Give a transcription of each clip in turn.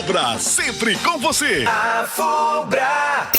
Fubra, sempre com você. A Fubra.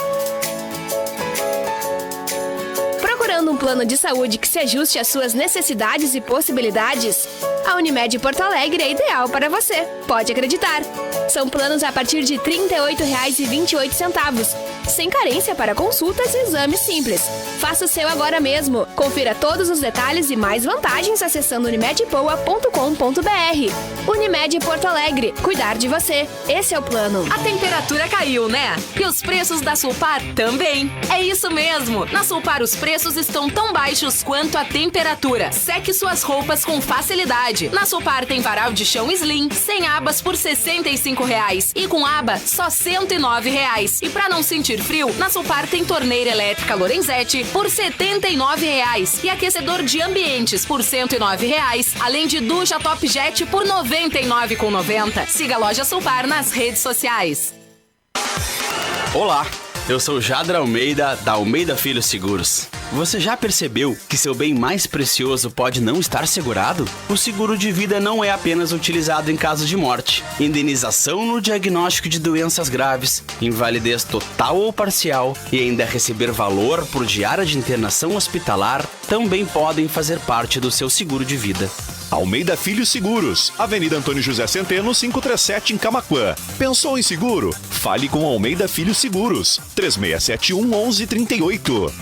Procurando um plano de saúde que se ajuste às suas necessidades e possibilidades? A Unimed Porto Alegre é ideal para você. Pode acreditar. São planos a partir de R$ 38,28, sem carência para consultas e exames simples. Faça o seu agora mesmo. Confira todos os detalhes e mais vantagens acessando unimedpoa.com.br. Unimed Porto Alegre. Cuidar de você. Esse é o plano. A temperatura caiu, né? E os preços da Sulpar também. É isso mesmo. Na Sulpar os preços estão tão baixos quanto a temperatura. Seque suas roupas com facilidade. Na Sulpar tem varal de chão slim, sem abas por R$ 65 e com aba só R$ 109. E pra não sentir frio, na Sulpar tem torneira elétrica Lorenzetti por R$ 79 e aquecedor de ambientes por R$ 109, além de ducha Top Jet por R$ 99,90. Siga a loja Sulpar nas redes sociais. Olá, eu sou Jadra Almeida, da Almeida Filho Seguros. Você já percebeu que seu bem mais precioso pode não estar segurado? O seguro de vida não é apenas utilizado em caso de morte. Indenização no diagnóstico de doenças graves, invalidez total ou parcial e ainda receber valor por diária de internação hospitalar também podem fazer parte do seu seguro de vida. Almeida Filho Seguros, Avenida Antônio José Centeno, 537 em Camaquã. Pensou em seguro? Fale com Almeida Filho Seguros, 3671-1138.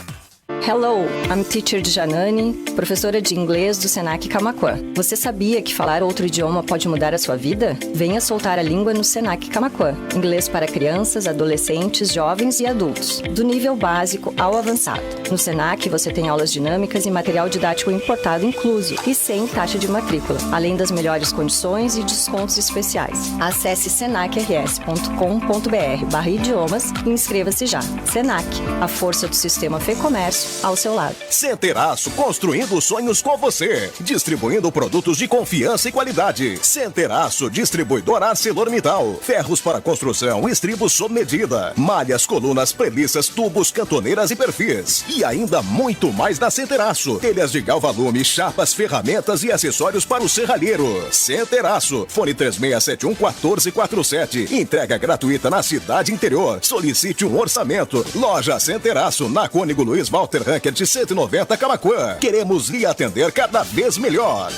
Hello, I'm Teacher Janani, professora de inglês do Senac Camaquã. Você sabia que falar outro idioma pode mudar a sua vida? Venha soltar a língua no Senac Camaquã. Inglês para crianças, adolescentes, jovens e adultos, do nível básico ao avançado. No Senac você tem aulas dinâmicas e material didático importado incluso e sem taxa de matrícula, além das melhores condições e descontos especiais. Acesse senacrs.com.br/idiomas e inscreva-se já. Senac, a força do sistema Fê Comércio ao seu lado. Centeraço, construindo sonhos com você. Distribuindo produtos de confiança e qualidade. Centeraço, distribuidor ArcelorMittal. Ferros para construção, estribos sob medida. Malhas, colunas, premissas, tubos, cantoneiras e perfis. E ainda muito mais na Centeraço. Telhas de galvalume, chapas, ferramentas e acessórios para o serralheiro. Centeraço, fone 3671-1447. Entrega gratuita na cidade interior. Solicite um orçamento. Loja Centeraço, na Cônigo Luiz Walter Ranker de 190 Camaquã. Queremos lhe atender cada vez melhor.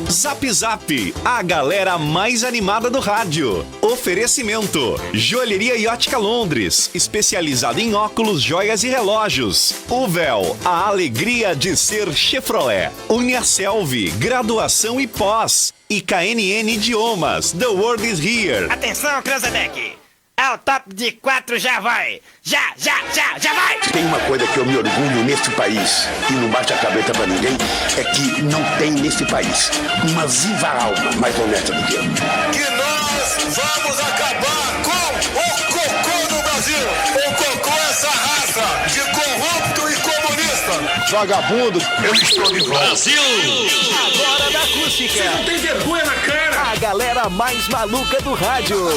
Zap Zap, a galera mais animada do rádio. Oferecimento: Joalheria e Ótica Londres, especializada em óculos, joias e relógios. Uvel, a alegria de ser Chevrolet. Uniaselv, graduação e pós. E KNN Idiomas, The World is Here. Atenção, Cranzebeck! É o top de 4, já vai! Já vai! Tem uma coisa que eu me orgulho neste país, e não bate a cabeça pra ninguém, é que não tem neste país uma viva alma mais honesta do que eu. Que nós vamos acabar com o cocô no Brasil! O cocô é essa raça de corrupto e comunista! Vagabundo, eu estou de volta. Brasil! Agora da acústica! Você não tem vergonha na cara! A galera mais maluca do rádio!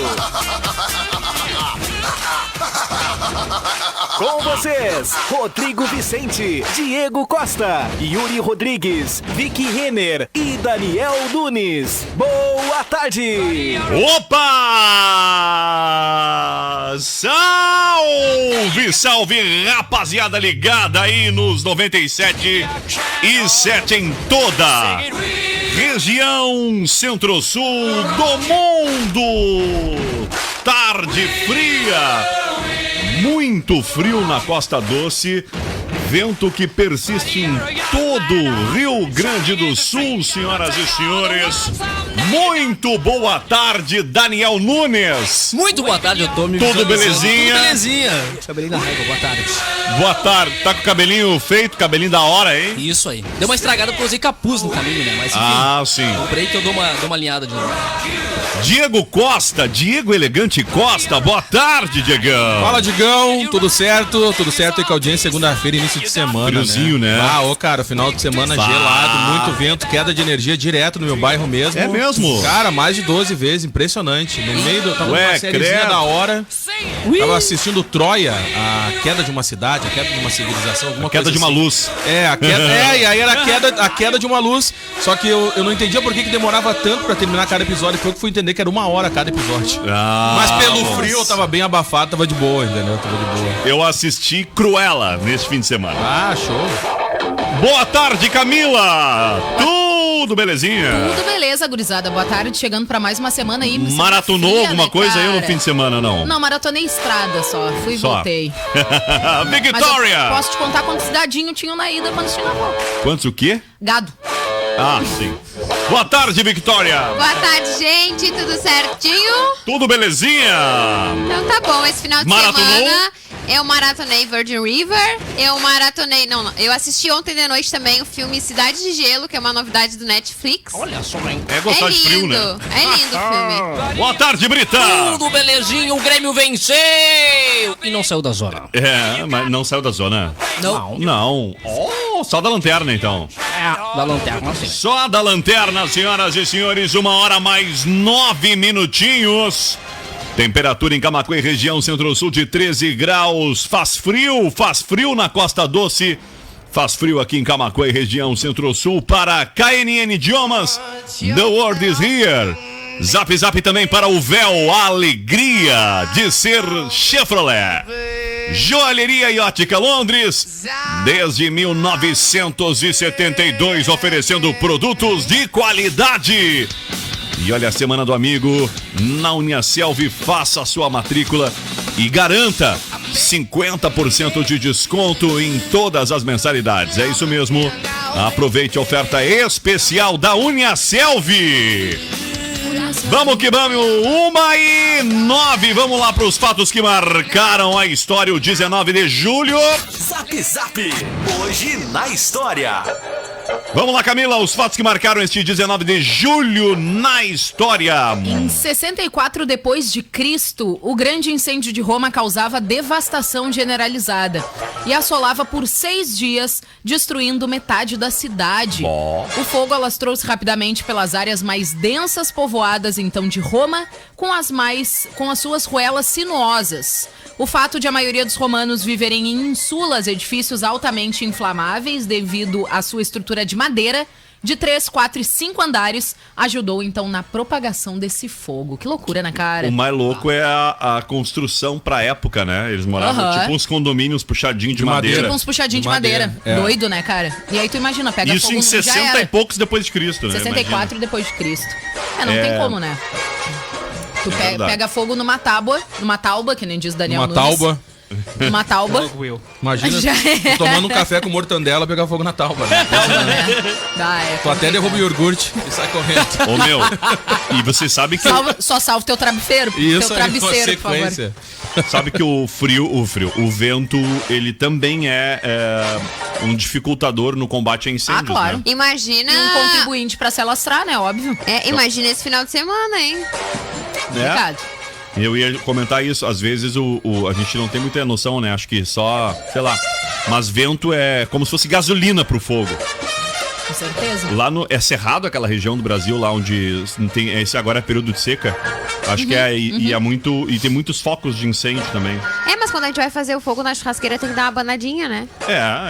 Com vocês, Rodrigo Vicente, Diego Costa, Yuri Rodrigues, Vicky Renner e Daniel Nunes. Boa tarde! Opa! Salve, salve, rapaziada ligada aí nos 97,7 em toda região centro-sul do mundo. Tarde fria. Muito frio na Costa Doce, vento que persiste em todo o Rio Grande do Sul, senhoras e senhores. Muito boa tarde, Daniel Nunes. Muito boa tarde, eu tô me Tudo belezinha? Tudo belezinha. Cabelinho na régua, boa tarde. Boa tarde, tá com o cabelinho feito, cabelinho da hora, hein? Isso aí. Deu uma estragada porque eu usei capuz no caminho, né? Mas enfim, sim. comprei que eu dou uma alinhada de novo. Diego Costa, Diego Elegante Costa, boa tarde, Diegão. Fala, Digão, tudo certo aí com a audiência, segunda-feira, início de semana, friozinho, né? Ah, cara, final de semana gelado, muito vento, queda de energia direto no meu bairro mesmo. É mesmo? mesmo? Cara, mais de 12 vezes, impressionante. No meio do... Tava Ué, numa sériezinha credo. da hora. Tava assistindo Troia, a queda de uma cidade, a queda de uma civilização, alguma A queda coisa de uma assim. luz. A queda, e aí era a queda de uma luz. Só que eu não entendia por que demorava tanto pra terminar cada episódio. Foi que eu fui entender que era 1 hora cada episódio. Mas pelo frio eu tava bem abafado, tava de boa, entendeu? Tava de boa. Eu assisti Cruella neste fim de semana. Ah, show. Boa tarde, Camila! Tudo belezinha? Tudo beleza, gurizada. Boa tarde, chegando pra mais uma semana aí. Maratonou fria, alguma né, coisa aí cara? no fim de semana, não? Não, maratonei estrada só. Fui e Só. voltei. Victoria! Mas eu posso te contar quantos gadinhos tinham na ida, quantos tinham na volta. Quantos o quê? Gado. Ah, sim. Boa tarde, Victoria! Boa tarde, gente. Tudo certinho? Tudo belezinha? Então tá bom. Esse final de Maratonou? semana eu maratonei Virgin River. Eu maratonei... Não. Eu assisti ontem de noite também o filme Cidade de Gelo, que é uma novidade do Netflix. Olha só, hein? É gostar de frio, né? É lindo o filme. Boa tarde, Brita! Tudo belezinho, o Grêmio venceu! E não saiu da zona. É, mas não saiu da zona. Não. Não. Oh, só da lanterna, então. Da lanterna, sim. Só da lanterna, senhoras e senhores, 1 hora mais 9 minutinhos. Temperatura em Camaquã e região centro-sul de 13 graus. Faz frio na Costa Doce. Faz frio aqui em Camaquã e região centro-sul. Para KNN Idiomas, The World is Here. Zap Zap também para o Véu, a alegria de ser Chevrolet. Joalheria e Ótica Londres, desde 1972, oferecendo produtos de qualidade. E olha a Semana do Amigo na Uniaselv, faça a sua matrícula e garanta 50% de desconto em todas as mensalidades. É isso mesmo, aproveite a oferta especial da Uniaselv. Vamos que vamos, 1h09, vamos lá para os fatos que marcaram a história, o 19 de julho. Zap Zap, hoje na história. Vamos lá, Camila, os fatos que marcaram este 19 de julho na história. Em 64 depois de Cristo, o grande incêndio de Roma causava devastação generalizada e assolava por 6 dias, destruindo metade da cidade. O fogo alastrou-se rapidamente pelas áreas mais densas povoadas então de Roma, com as suas ruelas sinuosas. O fato de a maioria dos romanos viverem em insulas, edifícios altamente inflamáveis devido à sua estrutura de madeira, de 3, 4 e 5 andares, ajudou então na propagação desse fogo. Que loucura, né, cara? O mais louco é a construção pra época, né? Eles moravam tipo uns condomínios puxadinhos de madeira. Tipo uns puxadinhos de madeira. É. Doido, né, cara? E aí tu imagina, pega isso fogo... em 60 e poucos depois de Cristo, né? 64 depois de Cristo. Não tem como, né? Tu pega fogo numa tábua, que nem diz Daniel Nunes. Numa tauba. Imagina, Já é. tomando um café com mortandela, pegar fogo na tauba. Né? Tu até derruba o iogurte e sai correndo. Ô, meu, e você sabe que... Só salva o teu travesseiro. Isso, teu travesseiro, por favor. Sabe que o vento, ele também é um dificultador no combate a incêndios, claro. né? Imagina... E um contribuinte pra se alastrar, né? Óbvio. Imagina esse final de semana, hein? Complicado. Eu ia comentar isso, às vezes a gente não tem muita noção, né? Acho que só, sei lá, mas vento é como se fosse gasolina pro fogo. Com certeza. Lá é Cerrado, aquela região do Brasil lá onde tem, esse agora é período de seca. Acho que e tem muitos focos de incêndio também. Mas quando a gente vai fazer o fogo na churrasqueira tem que dar uma banadinha, né?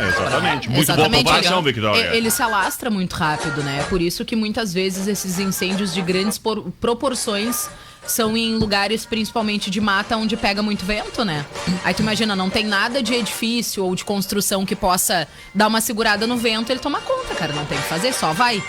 Exatamente. Muito boa comparação, Victoria. Ele se alastra muito rápido, né? É por isso que muitas vezes esses incêndios de grandes proporções são em lugares principalmente de mata onde pega muito vento, né? Aí tu imagina, não tem nada de edifício ou de construção que possa dar uma segurada no vento, ele toma conta, cara, não tem o que fazer, só vai.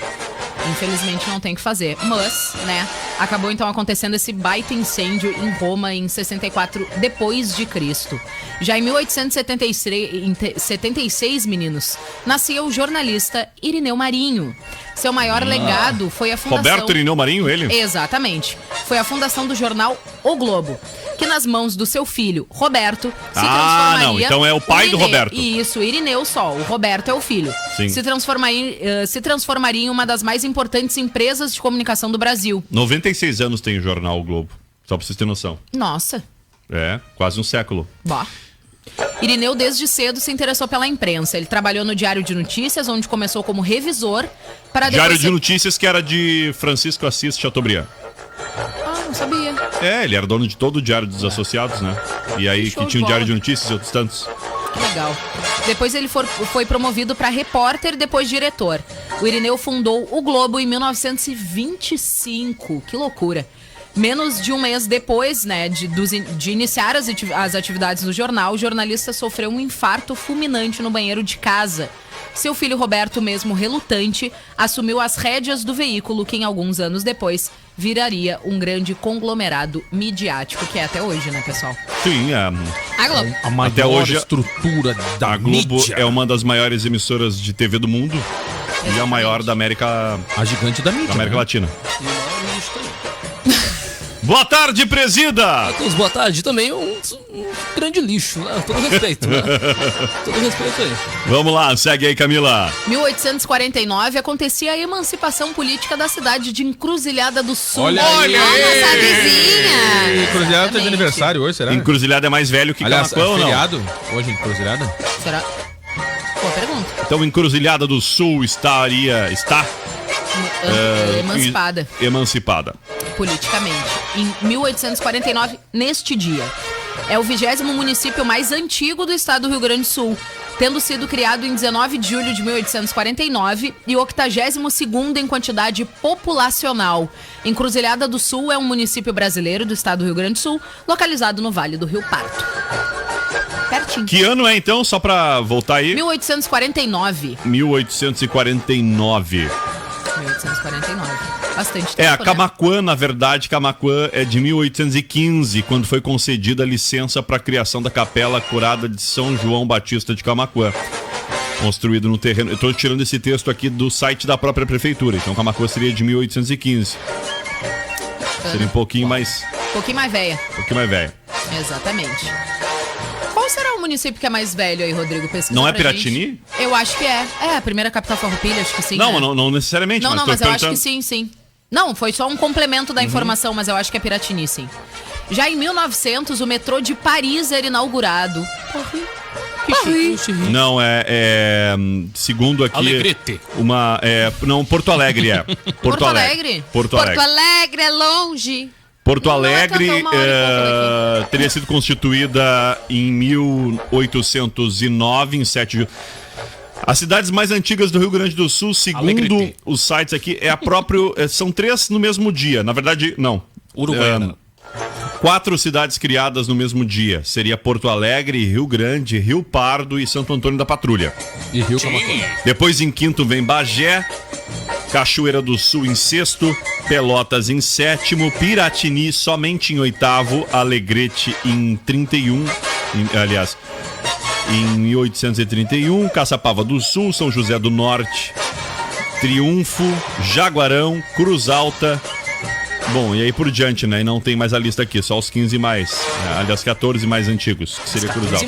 Infelizmente não tem o que fazer, mas, né, acabou então acontecendo esse baita incêndio em Roma em 64 depois de Cristo. Já em 1876, meninos, nasceu o jornalista Irineu Marinho. Seu maior legado foi a fundação... Roberto Irineu Marinho, ele? Exatamente. Foi a fundação do jornal O Globo, que nas mãos do seu filho, Roberto, se transformaria... não, então é o pai do Roberto. Isso, Irineu só, o Roberto é o filho. Sim. Se transformaria em uma das mais importantes empresas de comunicação do Brasil. 96 anos tem o jornal O Globo, só pra vocês terem noção. Nossa. Quase um século. Bah. Irineu, desde cedo, se interessou pela imprensa. Ele trabalhou no Diário de Notícias, onde começou como revisor, para depois... Diário de Notícias, que era de Francisco Assis Chateaubriand. Ah, não sabia. Ele era dono de todo o Diário dos Associados, né? E aí que tinha o Diário de Notícias e outros tantos. Que legal. Depois ele foi promovido para repórter, depois diretor. O Irineu fundou o Globo em 1925. Que loucura. Menos de um mês depois, né, de iniciar as atividades do jornal, o jornalista sofreu um infarto fulminante no banheiro de casa. Seu filho Roberto, mesmo relutante, assumiu as rédeas do veículo que, em alguns anos depois, viraria um grande conglomerado midiático, que é até hoje, né, pessoal? Sim, A Globo. A maior até hoje, estrutura da a Globo mídia. é uma das maiores emissoras de TV do mundo e a maior da América... A gigante da mídia, da América né? Latina. Boa tarde, presida! Boa tarde também, um grande lixo, né? Todo respeito, né? Todo respeito aí. Vamos lá, segue aí, Camila. 1849 acontecia a emancipação política da cidade de Encruzilhada do Sul. Olha aí! Nossa vizinha! Encruzilhada tá de aniversário hoje, será? Encruzilhada é mais velho que Aliás, Camaquã, ou não? feriado? Hoje, Encruzilhada? Será? Boa pergunta. Então, Encruzilhada do Sul está Emancipada. Emancipada. Politicamente. Em 1849, neste dia. É o 20º município mais antigo do estado do Rio Grande do Sul, tendo sido criado em 19 de julho de 1849 e 82º em quantidade populacional. Encruzilhada do Sul é um município brasileiro do estado do Rio Grande do Sul, localizado no Vale do Rio Pardo. Pertinho. Que ano é, então, só pra voltar aí? 1849. 1849. 1849. Bastante tempo, A Camaquã, na verdade, Camaquã é de 1815, quando foi concedida a licença para a criação da Capela Curada de São João Batista de Camaquã. Construído no terreno... Eu estou tirando esse texto aqui do site da própria prefeitura, então Camaquã seria de 1815. Seria um pouquinho mais... Um pouquinho mais velha. Um pouquinho mais velho. Exatamente. Qual será o município que é mais velho aí, Rodrigo? Pesquisa Não é pra Piratini? gente. Eu acho que é. É, a primeira capital farroupilha, acho que sim. Não, né? não necessariamente. Não, mas mas eu acho que sim. Não, foi só um complemento da informação, mas eu acho que é Piratini, sim. Já em 1900, o metrô de Paris era inaugurado. Não, segundo aqui... Alegrete. Não, Porto Alegre é. Porto Alegre? Porto Alegre. Porto Alegre é longe. Porto Alegre Não é tanta uma hora e pouco teria sido constituída em 1809, em 7 de julho. As cidades mais antigas do Rio Grande do Sul, segundo Alegrete. os sites aqui, são 3 no mesmo dia. Na verdade, não. Uruguaiana. 4 cidades criadas no mesmo dia. Seria Porto Alegre, Rio Grande, Rio Pardo e Santo Antônio da Patrulha. E Rio Camaquã. Depois, em quinto, vem Bagé, Cachoeira do Sul em sexto, Pelotas em sétimo, Piratini somente em oitavo, Alegrete em 31, em 1831, Caçapava do Sul, São José do Norte, Triunfo, Jaguarão, Cruz Alta. Bom, e aí por diante, né? E não tem mais a lista aqui, só os 15 mais. Aliás, 14 mais antigos, que seria Cruz Alta.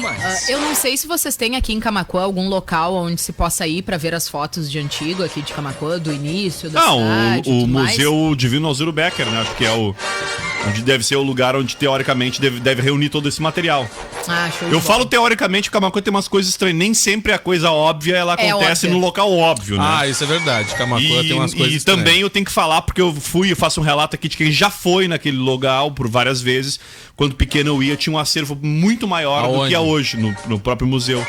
Eu não sei se vocês têm aqui em Camaquã algum local onde se possa ir pra ver as fotos de antigo aqui de Camaquã, do início da cidade. O Museu Divino Alziro Becker, né? Porque onde deve ser o lugar onde teoricamente deve reunir todo esse material. Ah, show de Eu bola. falo teoricamente que Camaquã tem umas coisas estranhas. Nem sempre a coisa óbvia ela acontece óbvia. no local óbvio, né? Ah, isso é verdade. Camaquã tem umas coisas E estranhas. também eu tenho que falar, porque eu faço um relato aqui de quem já foi naquele local por várias vezes. Quando pequeno eu ia, tinha um acervo muito maior do que é hoje, no próprio museu.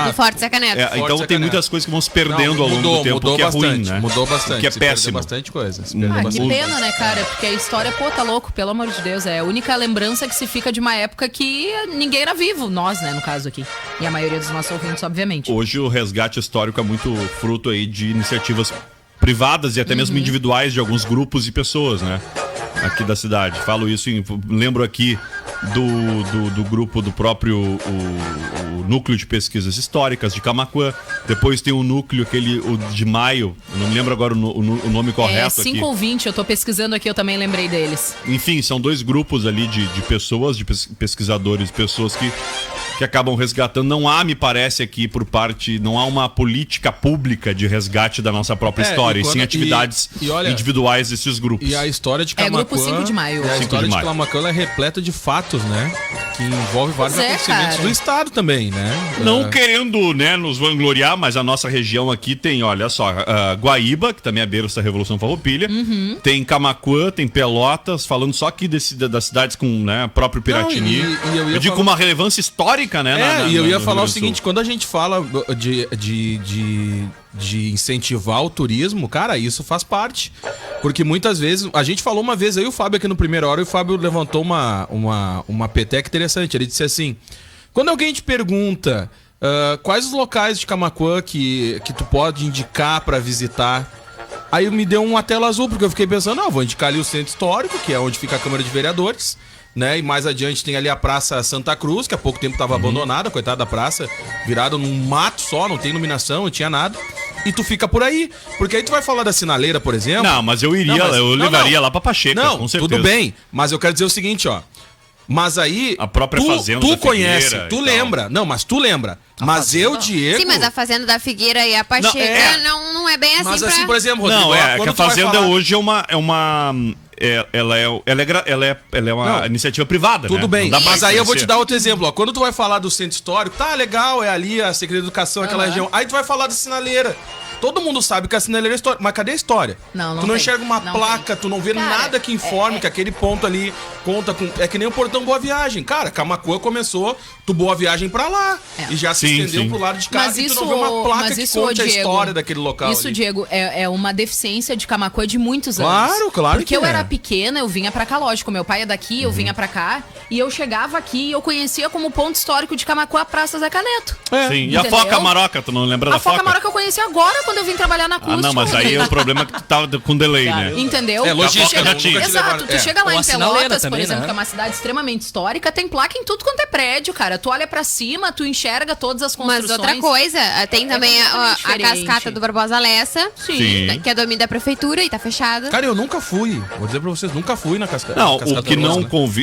Do Forte Sacaneto. Então tem muitas coisas que vão se perdendo ao longo do tempo, que é ruim, né? Mudou bastante. Que é se perdeu péssimo. bastante coisa. Se Ah, perdeu que bastante. pena, né, cara? Porque a história, tá louco, pelo amor de Deus. É a única lembrança que se fica de uma época que ninguém era vivo. Nós, né, no caso aqui. E a maioria dos nossos ouvintes, obviamente. Hoje o resgate histórico é muito fruto aí de iniciativas privadas e até mesmo individuais de alguns grupos e pessoas, né? Aqui da cidade. Falo isso, lembro aqui do grupo do próprio o Núcleo de Pesquisas Históricas de Camaquã. Depois tem o núcleo, o de Maio, eu não me lembro agora o nome correto 5 aqui. ou 20, eu tô pesquisando aqui, eu também lembrei deles. Enfim, são 2 grupos ali de pessoas, de pesquisadores, pessoas que acabam resgatando. Não há, me parece aqui, não há uma política pública de resgate da nossa própria história, e sim atividades individuais desses grupos. E a história de Camaquã... Grupo 5 de Maio. E a 5 história de de maio. Camaquã é repleta de fatos, né? que envolve vários acontecimentos do estado também, né? Não querendo, né, nos vangloriar, mas a nossa região aqui tem, olha só, Guaíba, que também é berço da Revolução Farroupilha, tem Camaquã, tem Pelotas, falando só aqui das cidades com, né, próprio Piratini. Não, eu digo com uma relevância histórica, né? E eu ia falar o seguinte, quando a gente fala de incentivar o turismo, cara, isso faz parte. Porque muitas vezes, a gente falou uma vez aí, o Fábio aqui no Primeira Hora, e o Fábio levantou uma peteca interessante. Ele disse assim, quando alguém te pergunta quais os locais de Camaquã que tu pode indicar pra visitar, aí me deu uma tela azul, porque eu fiquei pensando, vou indicar ali o Centro Histórico, que é onde fica a Câmara de Vereadores, né? E mais adiante tem ali a Praça Santa Cruz, que há pouco tempo estava abandonada, coitada da praça, virada num mato só, não tem iluminação, não tinha nada. E tu fica por aí. Porque aí tu vai falar da Sinaleira, por exemplo. Não, mas eu iria, eu levaria lá pra Pacheca, com certeza. Tudo bem, mas eu quero dizer o seguinte, ó. Mas aí. A própria fazenda. Tu conhece, tu lembra. Não, mas tu lembra. Mas eu, Diego. Sim, mas a Fazenda da Figueira e a Pacheca não é bem assim. Mas assim, por exemplo, Rodrigo. Não, que a Fazenda hoje é uma. Ela é uma iniciativa privada, tudo né? bem, mas aí eu vou te dar outro exemplo, ó. Quando tu vai falar do Centro Histórico, tá legal, é ali a Secretaria de Educação, aquela região. Aí tu vai falar da Sinaleira. Todo mundo sabe que a Sinaleira é histórica, mas cadê a história? Tu não enxerga uma placa, tu não vê nada que informe que aquele ponto ali conta com... É que nem o Portão Boa Viagem. Cara, Camaquã começou do Boa Viagem pra lá. E já se estendeu pro lado de cá. Mas e isso, tu não vê uma placa que conte a história daquele local. Isso, ali. Diego, é uma deficiência de Camaquã de muitos anos. Claro Porque eu era pequena, eu vinha pra cá, lógico. Meu pai é daqui, eu vinha pra cá. E eu chegava aqui e eu conhecia como ponto histórico de Camaquã a Praça Zé Caneto. Sim, e a Foca Maroca, tu não lembra da Foca? A Foca Maroca eu conheci agora, quando eu vim trabalhar na Acústica. Não, mas aí é o problema que tu tava com delay, né? Entendeu? Logística já tinha. Exato, tu chega lá em Pelotas, também, por exemplo, né? que é uma cidade extremamente histórica, tem placa em tudo quanto é prédio, cara. Tu olha pra cima, tu enxerga todas as construções. Mas outra coisa, tem também a cascata do Barbosa Lessa, Sim. que é domínio da prefeitura e tá fechada. Cara, eu nunca fui. Vou dizer pra vocês, nunca fui na cascata. Não, cascata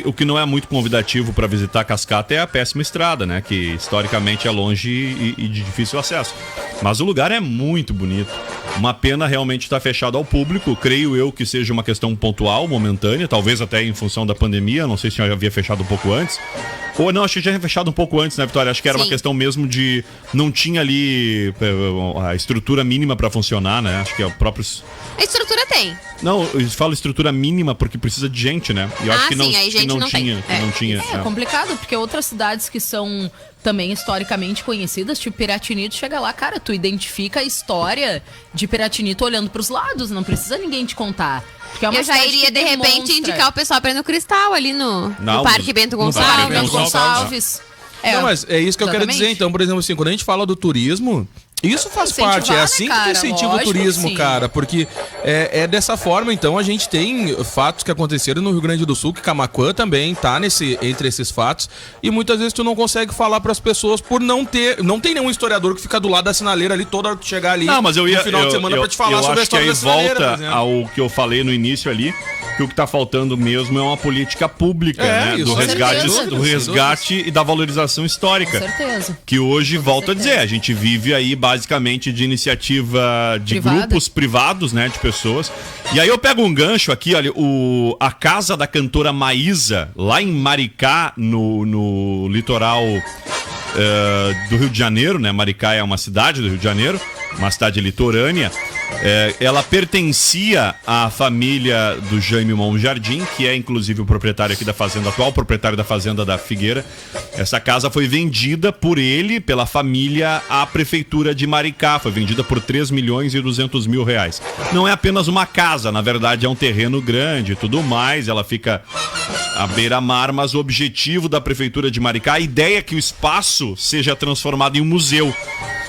o que não é muito convidativo pra visitar a cascata é a péssima estrada, né? Que historicamente é longe e de difícil acesso. Mas o lugar é muito bonito. Uma pena realmente estar fechado ao público. Creio eu que seja uma questão pontual, momentânea, talvez até em função da pandemia. Não sei se já havia fechado um pouco antes. Ou não, acho que já tinha fechado um pouco antes, né, Vitória? Acho que era uma questão mesmo de... Não tinha ali a estrutura mínima pra funcionar, né? Acho que é o próprio... A estrutura tem. Não, eu falo estrutura mínima porque precisa de gente, né? E eu acho que não, sim, aí gente não tinha. tem. Não tinha. É complicado, porque outras cidades que são também historicamente conhecidas, tipo Piratini, tu chega lá, cara, tu identifica a história de Piratini, tu olhando pros lados, não precisa ninguém te contar. É eu já iria, de repente, indicar o pessoal pra ir no Cristal, ali no Parque Bento Gonçalves. Não, mas é isso que eu quero dizer. Então, por exemplo, assim, quando a gente fala do turismo, isso faz parte. É assim que tu incentiva o turismo, cara. Porque é dessa forma, então, a gente tem fatos que aconteceram no Rio Grande do Sul, que Camaquã também tá entre esses fatos. E muitas vezes tu não consegue falar pras pessoas por não tem nenhum historiador que fica do lado da sinaleira ali toda hora que chegar ali no final de semana pra te falar sobre a história da sinaleira. Eu acho que aí volta ao que eu falei no início ali, que o que tá faltando mesmo é uma política pública, né? Do resgate e da valorização histórica. Com certeza. Que hoje, volto a dizer, a gente vive aí basicamente de iniciativa de grupos privados, né? De pessoas. E aí eu pego um gancho aqui, olha, a casa da cantora Maísa, lá em Maricá, no litoral do Rio de Janeiro, né? Maricá é uma cidade do Rio de Janeiro, uma cidade litorânea. Ela pertencia à família do Jaime Monjardim, que é inclusive o proprietário aqui da fazenda, atual proprietário da fazenda da Figueira. Essa casa foi vendida por ele, pela família, à prefeitura de Maricá. Foi vendida por 3.200.000 reais. Não é apenas uma casa, na verdade é um terreno grande e tudo mais. Ela fica à beira-mar, mas o objetivo da prefeitura de Maricá, a ideia é que o espaço seja transformado em um museu.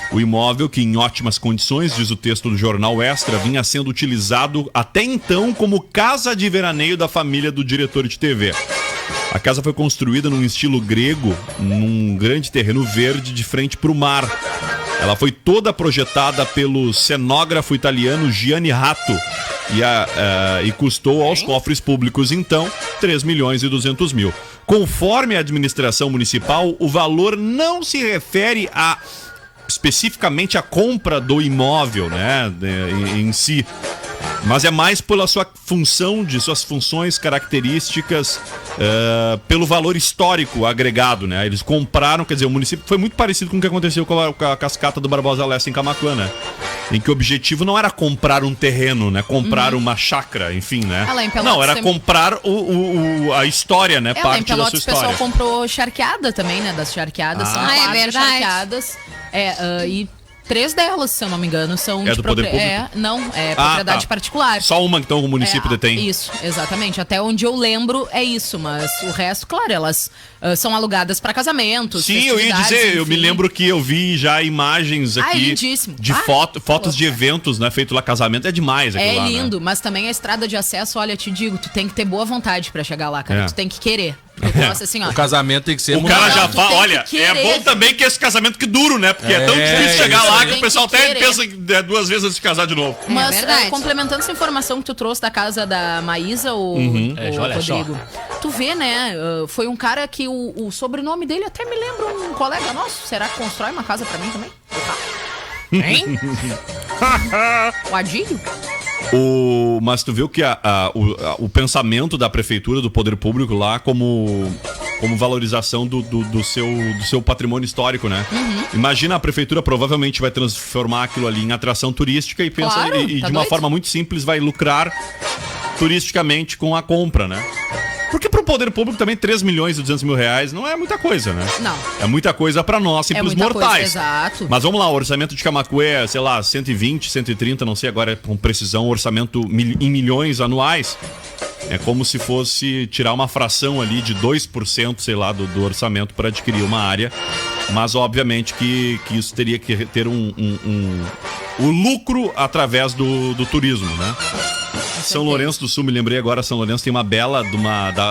O imóvel, que em ótimas condições, diz o texto do Jornal Extra, vinha sendo utilizado até então como casa de veraneio da família do diretor de TV. A casa foi construída num estilo grego, num grande terreno verde de frente para o mar. Ela foi toda projetada pelo cenógrafo italiano Gianni Ratto e custou aos cofres públicos, então, 3.200.000. Conforme a administração municipal, o valor não se refere especificamente a compra do imóvel, né, em si, Mas é mais pela sua função, de suas funções, características, pelo valor histórico agregado, né? Eles compraram, quer dizer, o município foi muito parecido com o que aconteceu com a cascata do Barbosa Lessa em Camaquã, né? Em que o objetivo não era comprar um terreno, né? Comprar uma chácara, enfim, né? Não, era comprar a história, né? Parte da sua história. O pessoal comprou charqueada também, né? Das charqueadas. São 4 charqueadas. E 3 delas, se eu não me engano, são de poder público? É propriedade particular. Só uma, então, o município detém? Isso, exatamente. Até onde eu lembro é isso, mas o resto, claro, elas são alugadas para casamentos. Sim, eu ia dizer, enfim. Eu me lembro que eu vi já imagens aqui de fotos de eventos, né, feito lá, casamento, é demais aquilo lá, lindo, né? mas também a estrada de acesso, olha, te digo, tu tem que ter boa vontade para chegar lá, cara, tu tem que querer. Nossa, assim, ó, o casamento tem que ser... O cara já fala, olha, é bom também que esse casamento que duro, né? Porque é tão difícil chegar lá que o pessoal até pensa 2 vezes antes de casar de novo. Mas, complementando essa informação que tu trouxe da casa da Maísa, o Rodrigo, tu vê, né, foi um cara que o sobrenome dele até me lembra um colega nosso. Será que constrói uma casa pra mim também? Hein? O Adílio? Mas tu viu que o pensamento da prefeitura, do poder público lá, como valorização do seu patrimônio histórico, né? Imagina, a prefeitura provavelmente vai transformar aquilo ali em atração turística e pensa de uma forma muito simples vai lucrar turisticamente com a compra, né? Porque pro poder público também 3 milhões e 200 mil reais não é muita coisa, né? Não. É muita coisa pra nós, simples mortais. Coisa, exato. Mas vamos lá, o orçamento de Camaquã é, sei lá, 120, 130, não sei agora com precisão, o orçamento em milhões anuais. É como se fosse tirar uma fração ali de 2%, sei lá, do orçamento para adquirir uma área. Mas obviamente que isso teria que ter o lucro através do turismo, né? São Lourenço do Sul, me lembrei agora, São Lourenço tem uma bela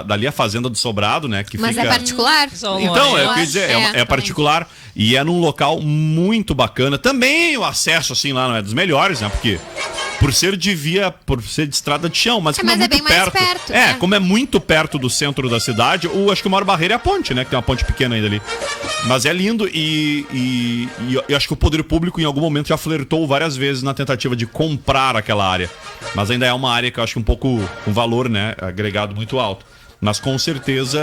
dali a Fazenda do Sobrado, né? Que Mas fica... é particular? Então, eu queria dizer, é particular e é num local muito bacana. Também o acesso, assim, lá não é dos melhores, né? Porque por ser de estrada de chão, mas como é muito bem mais perto. Como é muito perto do centro da cidade, acho que a maior barreira é a ponte, né? Que tem uma ponte pequena ainda ali. Mas é lindo e eu acho que o poder público em algum momento já flertou várias vezes na tentativa de comprar aquela área. Mas ainda é uma área que eu acho que um pouco um valor, né, agregado muito alto. Mas com certeza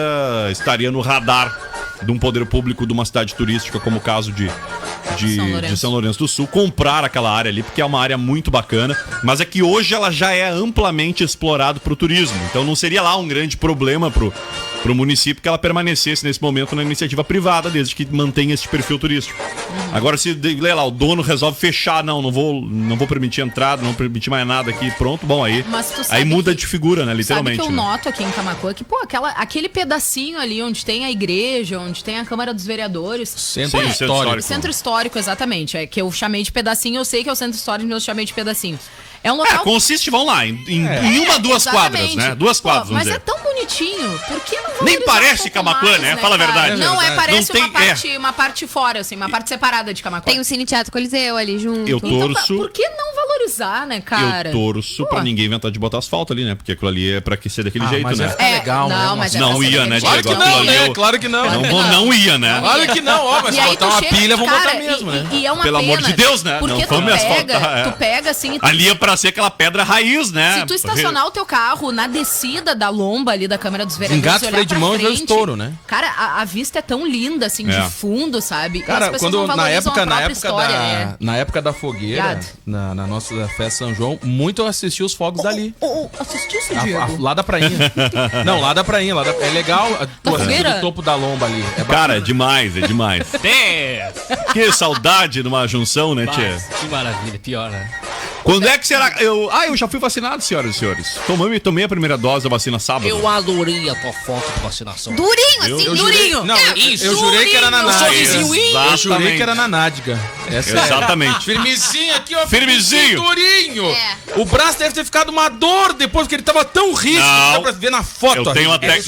estaria no radar de um poder público de uma cidade turística, como o caso de São Lourenço do Sul, comprar aquela área ali, porque é uma área muito bacana, mas é que hoje ela já é amplamente explorada para o turismo, então não seria lá um grande problema pro município que ela permanecesse nesse momento na iniciativa privada, desde que mantenha esse perfil turístico. Agora, se lá, o dono resolve fechar, não vou permitir entrada, não vou permitir mais nada aqui, pronto, bom, aí muda de figura, né, literalmente. Sabe que eu noto aqui em Camaquã que, aquele pedacinho ali onde tem a igreja, onde tem a Câmara dos Vereadores. Centro histórico, exatamente. É que eu chamei de pedacinho, eu sei que é o centro histórico, mas eu chamei de pedacinho. É um local... consiste, vamos lá, em 2 quadras, né? 2 quadras, vamos dizer. Mas é tão bonitinho, por que não valorizar nem parece Camaquã, né? Fala a verdade. Não, parece uma parte fora, assim, uma parte separada de Camaquã. Tem o Cine Teatro Coliseu ali junto. Eu torço... Por que não valorizar, né, cara? Eu torço pra ninguém inventar de botar asfalto ali, né? Porque aquilo ali é pra que ser daquele jeito, né? É legal, não, mas não ia, né? Claro que não, né? Claro que não. Não ia, né? Claro que não, ó, mas se botar uma pilha, vamos botar mesmo, né? E é uma pelo amor de Deus, né? Porque tu pega assim... Ali é pra ser aquela pedra raiz, né? Se tu estacionar o teu carro na descida da lomba ali da Câmara dos Vereadores, engata freio de mão e já estouro, né? Cara, a vista é tão linda, assim, de fundo, sabe? Cara, quando na época da fogueira, na nossa festa São João, muito eu assisti os fogos dali. Assistiu esse Diego? Lá da prainha. Não, lá da prainha. É legal tu assistir do topo da lomba ali. Cara, é demais. Que saudade de uma junção, né, Tchê? Que maravilha, pior, né? Quando é que será? Eu já fui vacinado, senhoras e senhores. Tomei a primeira dose da vacina sábado. Eu adorei a tua foto de vacinação. Durinho, durinho. Eu jurei que era na nádega. Eu jurei que era na nádega. Exatamente. Firmezinho aqui, ó. Firmezinho. Durinho. O braço deve ter ficado uma dor depois, porque ele tava tão rígido. Dá pra ver na foto. Eu tenho até...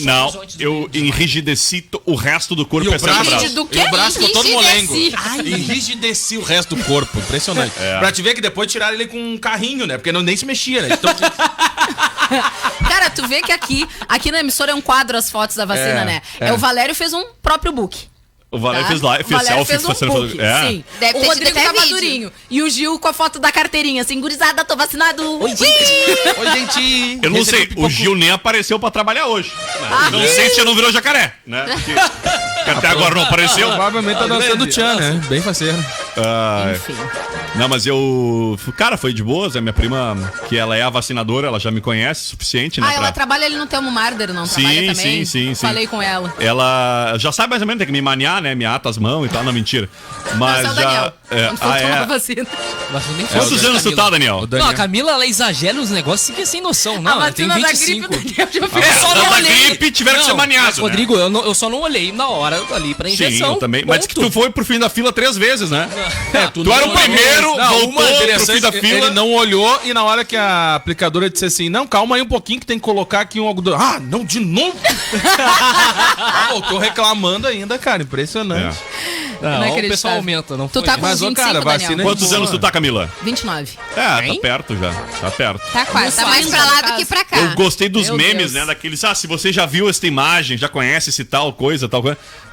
eu enrijideci o resto do corpo. E o braço ficou todo molengo. Enrijideci o resto do corpo. Impressionante. Pra te ver que depois tiraram ele com um carrinho, né? Porque nem se mexia, né? Então... Cara, tu vê que aqui na emissora é um quadro as fotos da vacina, né? O Valério fez um próprio book. O Valério fez Valério selfie. fez um book, sim. Deve O ter Rodrigo tido até tava vídeo. durinho. E o Gil com a foto da carteirinha, assim, gurizada, tô vacinado. Oi, gente. Oi, gente. Eu não sei, o Gil nem apareceu pra trabalhar hoje. Não sei se já não virou jacaré, né? Que até agora não apareceu. Provavelmente tá dançando tchan, né? Bem faceiro. Enfim. Não, mas eu... Cara, foi de boas. A minha prima, que ela é a vacinadora, ela já me conhece o suficiente, né? Ela trabalha ali no Telmo Marder, não trabalha também? Sim. Falei com ela. Ela já sabe mais ou menos, tem que me maniar, né? Me ata as mãos e tal, não, mentira. Mas Não, já... Quando for tomar vacina. Quantos anos tu tá, Daniel? Não, a Camila, ela exagera os negócios que é sem noção. Não, ela tem 25. Eu só não olhei. Gripe tiveram que ser maniado, mas, Rodrigo, eu só não olhei na hora ali pra injeção. Sim, eu também. Mas que tu foi pro fim da fila 3 vezes, né? Tu era o primeiro, voltou pro fim da fila. Ele não olhou e na hora que a aplicadora disse assim, não, calma aí um pouquinho que tem que colocar aqui um algodão. Ah, não, de novo? Voltou reclamando ainda, cara. Impressionante. Não, o pessoal aumenta. Não tu tá com mas, 25, cara, Daniel. Quantos anos tu tá, Camila? 29. Tá perto já. Tá perto. Tá quase, tá mais pra lá do que pra cá. Eu gostei dos Meu memes, Deus. né? Daqueles, se você já viu essa imagem, já conhece esse tal coisa,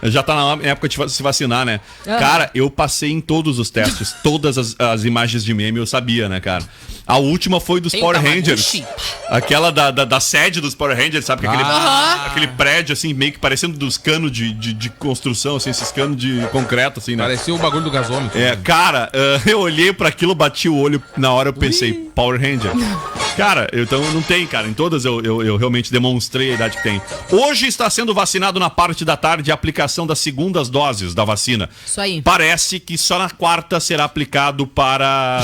já tá na época de se vacinar, né? Cara, eu passei em todos os testes, todas as imagens de meme eu sabia, né, cara? A última foi dos Power Rangers. Aquela da sede dos Power Rangers, sabe? Aquele prédio, assim, meio que parecendo dos canos de construção, assim, esses canos de concreto, assim, né? Parecia o bagulho do gasômetro. Cara, eu olhei pra aquilo, bati o olho, na hora eu pensei, Power Ranger. Cara, então não tem, cara. Em todas eu realmente demonstrei a idade que tem. Hoje está sendo vacinado na parte da tarde a aplicação das segundas doses da vacina. Isso aí. Parece que só na quarta será aplicado para...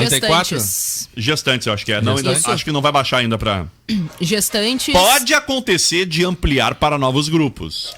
Gestantes, eu acho que é. Não, acho que não vai baixar ainda pra... Gestantes. Pode acontecer de ampliar para novos grupos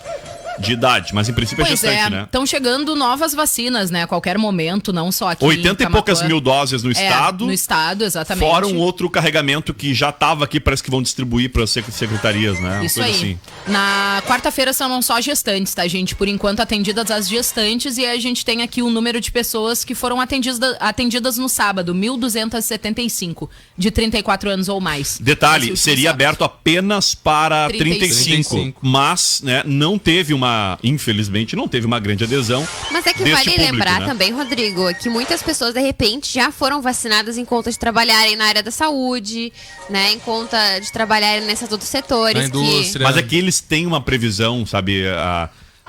de idade, mas em princípio é gestante, né? Estão chegando novas vacinas, né? A qualquer momento, não só aqui 80 e poucas mil doses no estado. No estado, exatamente. Fora um outro carregamento que já estava aqui, parece que vão distribuir para as secretarias, né? Isso aí. Assim. Na quarta-feira são só gestantes, tá, gente? Por enquanto atendidas as gestantes e a gente tem aqui o número de pessoas que foram atendidas no sábado, 1.275, de 34 anos ou mais. Detalhe, seria aberto apenas para 35, mas, né, não teve infelizmente, não teve uma grande adesão. Mas é que deste vale público, lembrar né? também, Rodrigo, que muitas pessoas, de repente, já foram vacinadas em conta de trabalharem na área da saúde, né? Em conta de trabalharem nesses outros setores. Na indústria. Mas aqui eles têm uma previsão, sabe?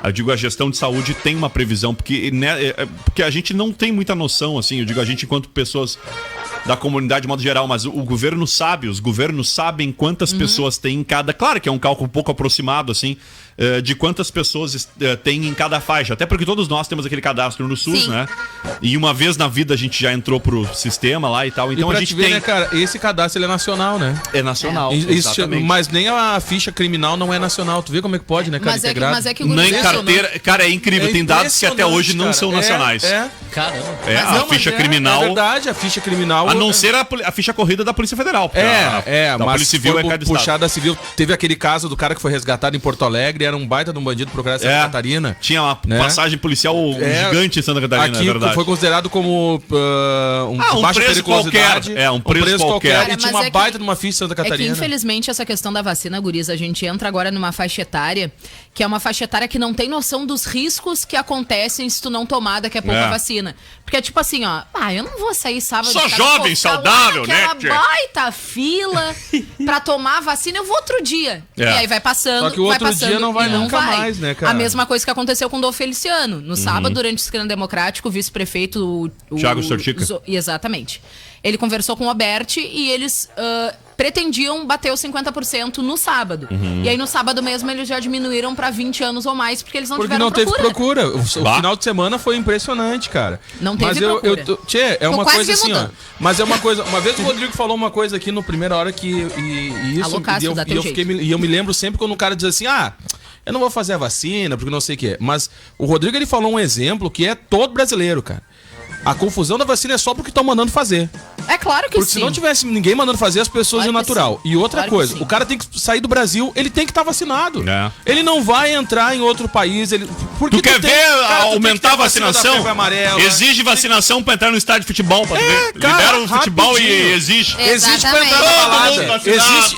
Eu digo, a gestão de saúde tem uma previsão, porque, né, porque a gente não tem muita noção, assim, eu digo, a gente enquanto pessoas da comunidade de modo geral, mas o governo sabe, os governos sabem quantas pessoas tem em cada... Claro que é um cálculo um pouco aproximado, assim, de quantas pessoas tem em cada faixa. Até porque todos nós temos aquele cadastro no SUS, né? E uma vez na vida a gente já entrou pro sistema lá e tal. Então e pra a gente ver, tem... né, cara, esse cadastro ele é nacional, né? É nacional, exatamente. Mas nem a ficha criminal não é nacional. Tu vê como é que pode, né, cara? Mas é que o nem carteira... Cara, é incrível. Tem dados que até hoje não são nacionais. Caramba. A ficha criminal... É verdade, a ficha criminal... A não ser a ficha corrida da Polícia Federal. Da mas Polícia Civil é cada puxada civil. Teve aquele caso do cara que foi resgatado em Porto Alegre, era um baita de um bandido procurado em Santa Catarina. Tinha uma passagem policial gigante em Santa Catarina, aqui é verdade. foi considerado como um baixa preço periculosidade. Qualquer. Um preço qualquer. E tinha uma baita de uma ficha em Santa Catarina. É que, infelizmente, essa questão da vacina, guris, a gente entra agora numa faixa etária, que é uma faixa etária que não tem noção dos riscos que acontecem se tu não tomar daqui a pouco a vacina. Porque é tipo assim, ó, eu não vou sair sábado... Só jovem, saudável, né? Aquela baita fila pra tomar a vacina, eu vou outro dia. E aí vai passando, só que o outro dia não vai nunca mais, né, cara? A mesma coisa que aconteceu com o Dom Feliciano. No sábado, durante o escândalo democrático, o vice-prefeito... Thiago Sortica. Exatamente. Ele conversou com o Oberti e eles pretendiam bater os 50% no sábado. E aí no sábado mesmo eles já diminuíram pra 20 anos ou mais, porque eles não tiveram procura. Teve procura. O final de semana foi impressionante, cara. Não teve procura. É uma coisa assim, ó. Mas é uma coisa... Uma vez o Rodrigo falou uma coisa aqui no primeira hora que... eu me lembro sempre quando o cara diz assim, eu não vou fazer a vacina, porque não sei o que é. Mas o Rodrigo, ele falou um exemplo que é todo brasileiro, cara. A confusão da vacina é só porque estão mandando fazer. É claro que Porque sim. se não tivesse ninguém mandando fazer, as pessoas iam natural. E outra coisa, o cara tem que sair do Brasil, ele tem que estar vacinado. Ele não vai entrar em outro país. Ele... Porque Tu quer ver aumentar a vacinação? Amarela. Exige vacinação pra entrar no estádio de futebol. Pra ver. Cara, Libera o futebol e rapidinho. exige. Existe pra entrar na balada.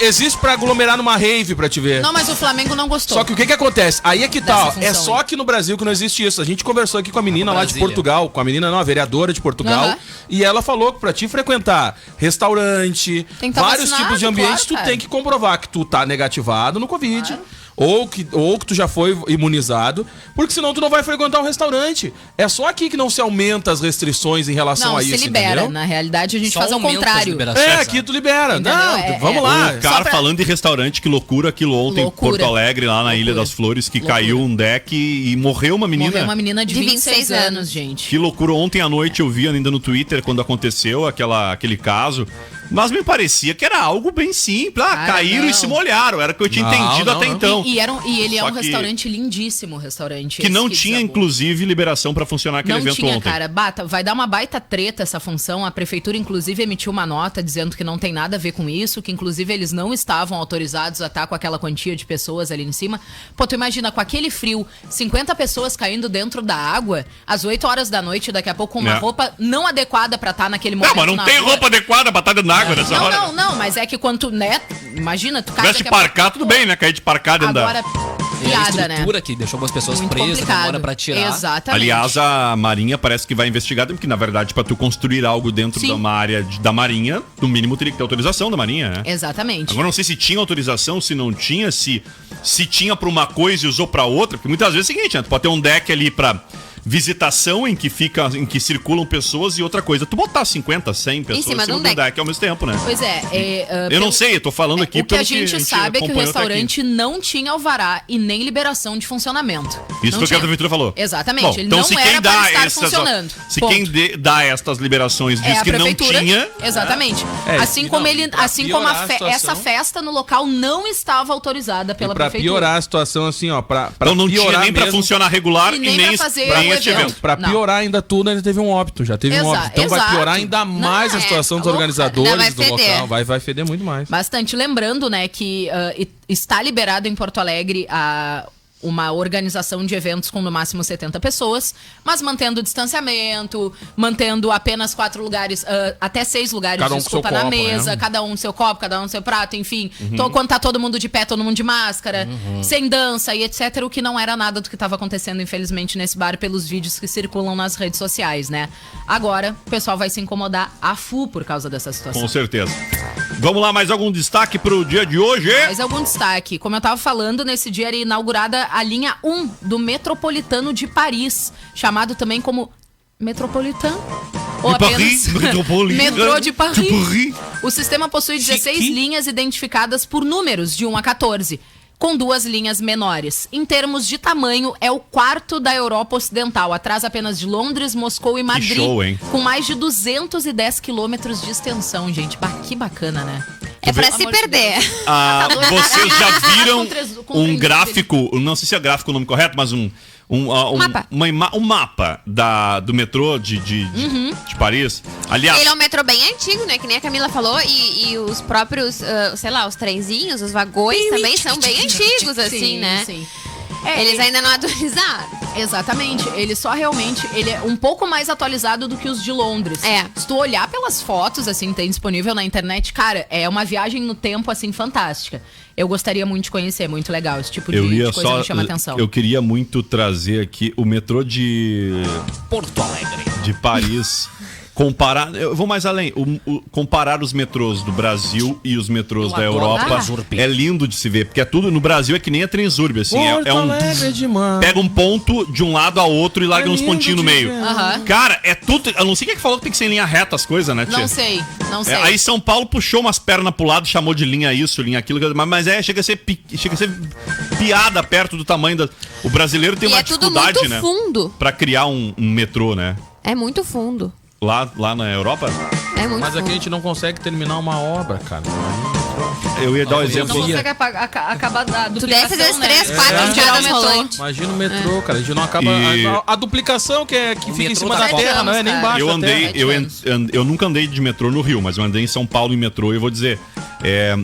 Existe pra aglomerar numa rave pra te ver. Não, mas o Flamengo não gostou. Só que o que acontece? Aí é que tá, ó, função, é só aqui no Brasil que não existe isso. A gente conversou aqui com a menina lá de Portugal, com a menina não, a vereadora de Portugal, e ela falou que pra te frequentar restaurante, Tem que tá vários vacinado, tipos de ambiente, claro, tu cara. tem que comprovar que tu tá negativado no Covid. Ou que tu já foi imunizado, porque senão tu não vai frequentar um restaurante. É só aqui que não se aumenta as restrições em relação Não, a se isso, libera. entendeu? Na realidade, a gente Só faz ao aumenta contrário. Aqui tu libera. Entendeu? Não, vamos lá. O cara falando de restaurante, que loucura aquilo ontem Loucura. em Porto Alegre, lá na Ilha das Flores, que caiu um deck e morreu uma menina. Morreu uma menina de 26 anos, gente. Que loucura. Ontem à noite eu vi ainda no Twitter quando aconteceu aquele caso. Mas me parecia que era algo bem simples. Caíram e se molharam. Era o que eu tinha entendido até então. E ele é Só um que- restaurante lindíssimo, restaurante. Que não esse tinha, desabou. inclusive, liberação pra funcionar aquele Não evento tinha, ontem. cara. Vai dar uma baita treta essa função. A prefeitura, inclusive, emitiu uma nota dizendo que não tem nada a ver com isso, que, inclusive, eles não estavam autorizados a estar com aquela quantia de pessoas ali em cima. Pô, tu imagina, com aquele frio, 50 pessoas caindo dentro da água, às 8 horas da noite, daqui a pouco, com uma roupa não adequada pra estar naquele momento. Não, mas não tem roupa adequada pra estar dentro da água nessa hora. Não, mas é que quando tu, né, imagina, tu cai Se tivesse daqui a pouco- parcar, tudo bem, né? Cair de parcar dentro Agora, da... E a piada, né? estrutura que deixou algumas pessoas Muito presas, complicado. demora pra tirar. Exatamente. Aliás, a Marinha parece que vai investigar, porque na verdade, pra tu construir algo dentro de uma área da Marinha, no mínimo teria que ter autorização da Marinha, né? Exatamente. Agora não sei se tinha autorização, se não tinha, se tinha pra uma coisa e usou pra outra, porque muitas vezes é o seguinte, né? Tu pode ter um deck ali pra visitação em que circulam pessoas e outra coisa, tu botar 50, 100 pessoas em cima do deck ao mesmo tempo, né? Pois é. Eu não sei, eu tô falando aqui O que pelo a gente sabe é que o acompanhou até aqui. restaurante não tinha alvará e nem liberação de funcionamento. Isso foi o que a prefeitura falou. Exatamente. Bom, ele então não se era quem para dá estar essas, funcionando. se Ponto. quem dá estas liberações diz a que não prefeitura, tinha, exatamente. É, assim como piorar a situação- essa festa no local não estava autorizada pela Pra prefeitura. piorar a situação assim, ó, pra então não tinha piorar nem pra mesmo- funcionar regular E e nem nem pra fazer pra o este evento. evento. Pra Não. piorar ainda tudo, ainda teve um óbito, já teve um óbito. Então vai exato. piorar ainda mais Não, a situação dos ainda vai organizadores do feder. local. Vai feder muito mais. Bastante. Lembrando, né, que está liberado em Porto Alegre uma organização de eventos com no máximo 70 pessoas, mas mantendo o distanciamento, mantendo apenas 4 lugares, até 6 lugares, Cada um com desculpa, seu na copo, mesa, né? cada um seu copo, cada um seu prato, enfim. Então, quando tá todo mundo de pé, todo mundo de máscara, sem dança e etc, o que não era nada do que estava acontecendo, infelizmente, nesse bar, pelos vídeos que circulam nas redes sociais, né? Agora, o pessoal vai se incomodar a full por causa dessa situação. Com certeza. Vamos lá, mais algum destaque pro dia de hoje? Mais algum destaque? Como eu tava falando, nesse dia era inaugurada a linha 1 do Metropolitano de Paris, chamado também como Metropolitano. Ou De apenas Paris, Metropolitano Metrô de Paris. de Paris. O sistema possui 16 linhas identificadas por números, de 1 a 14. Com 2 linhas menores. Em termos de tamanho, é o quarto da Europa Ocidental, atrás apenas de Londres, Moscou e Madrid. show, hein? Com mais de 210 quilômetros de extensão, gente. Que bacana, né? É pra se perder. Ah, Tá doido? vocês já viram Com três um gráfico, não sei se é gráfico o nome correto, mas um Mapa. um mapa do metrô de Paris. Aliás, Ele é um metrô bem antigo, né? Que nem a Camila falou. E os próprios, sei lá, os trenzinhos, os vagões também são bem antigos, assim, né? Sim. Eles ainda não atualizaram. Exatamente. Ele é um pouco mais atualizado do que os de Londres. É. Se tu olhar pelas fotos, assim, tem disponível na internet, cara, é uma viagem no tempo, assim, fantástica. Eu gostaria muito de conhecer, muito legal. Esse tipo de coisa me chama atenção. eu queria muito trazer aqui o metrô de Porto Alegre. de Paris. Eu vou mais além. Comparar os metrôs do Brasil e os metrôs da Europa é lindo de se ver. Porque é tudo no Brasil, é que nem a Transurb, assim. Pega um ponto de um lado a outro e larga uns pontinhos no meio. Cara, é tudo. Eu não sei quem é que falou que tem que ser em linha reta as coisas, né, tia? Não sei. Aí São Paulo puxou umas pernas pro lado, chamou de linha isso, linha aquilo, mas chega a ser piada perto do tamanho da. O brasileiro tem E uma é tudo dificuldade, muito né? fundo. Pra criar um metrô, né? É muito fundo. Lá na Europa? É muito Mas fundo. aqui a gente não consegue terminar uma obra, cara. Eu ia dar um Não exemplo. consegue acabar da duplicação, Tu deve fazer as 3, né? 4 entradas rolantes. Imagina o metrô, cara. A gente não acaba. A duplicação que fica em cima da tá terra, não é nem embaixo. Eu nunca andei de metrô no Rio, mas eu andei em São Paulo em metrô e eu vou dizer,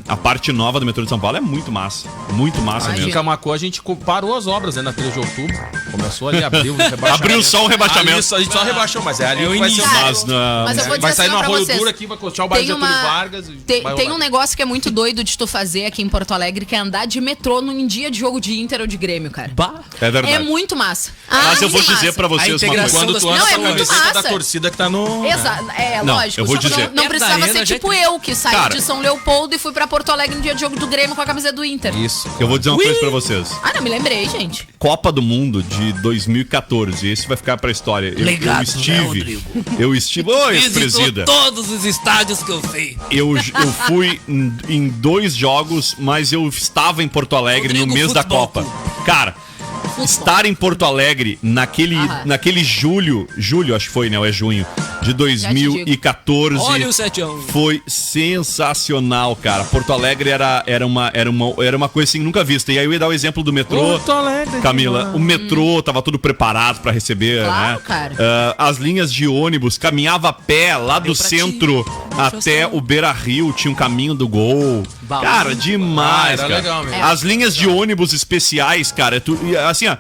a parte nova do metrô de São Paulo é muito massa. Muito massa mesmo. Em Camaquã a gente parou as obras, né, na 3 de outubro. Começou ali, abriu o rebaixamento. Abriu só o rebaixamento. Ali, a gente só rebaixou, mas ali que vai ser Mas eu vou dizer vai sair assim, no pra Arroio vocês, Duro aqui, vai continuar o bairro de Getúlio Vargas. Tem um negócio que é muito doido de tu fazer aqui em Porto Alegre, que é andar de metrô em dia de jogo de Inter ou de Grêmio, cara. É verdade. É muito massa. Mas eu vou dizer pra vocês uma coisa. Quando tu anda com a camiseta da torcida que tá no... Exato, lógico. Eu vou dizer. Não precisava ser tipo eu, que saí de São Leopoldo e fui pra Porto Alegre no dia de jogo do Grêmio com a camiseta do Inter. Isso. Eu vou dizer uma coisa pra vocês. Não me lembrei, gente. Copa do Mundo de 2014. Esse vai ficar pra história. Eu estive... Oi, presida. Todos os estádios que eu sei. Eu fui em 2 jogos, mas eu estava em Porto Alegre no mês da Copa. Cara, estar em Porto Alegre naquele julho, acho que foi, né? Ou é junho, de 2014. Olha o 7-1. Foi sensacional, cara. Porto Alegre era uma coisa assim nunca vista. E aí eu ia dar o exemplo do metrô. Porto Alegre, Camila, o metrô tava tudo preparado pra receber, claro, né? Cara. As linhas de ônibus, caminhava a pé lá do centro até o Beira-Rio, tinha um caminho do gol. Cara, demais, cara. Legal mesmo. As linhas de ônibus especiais, cara, assim, ó,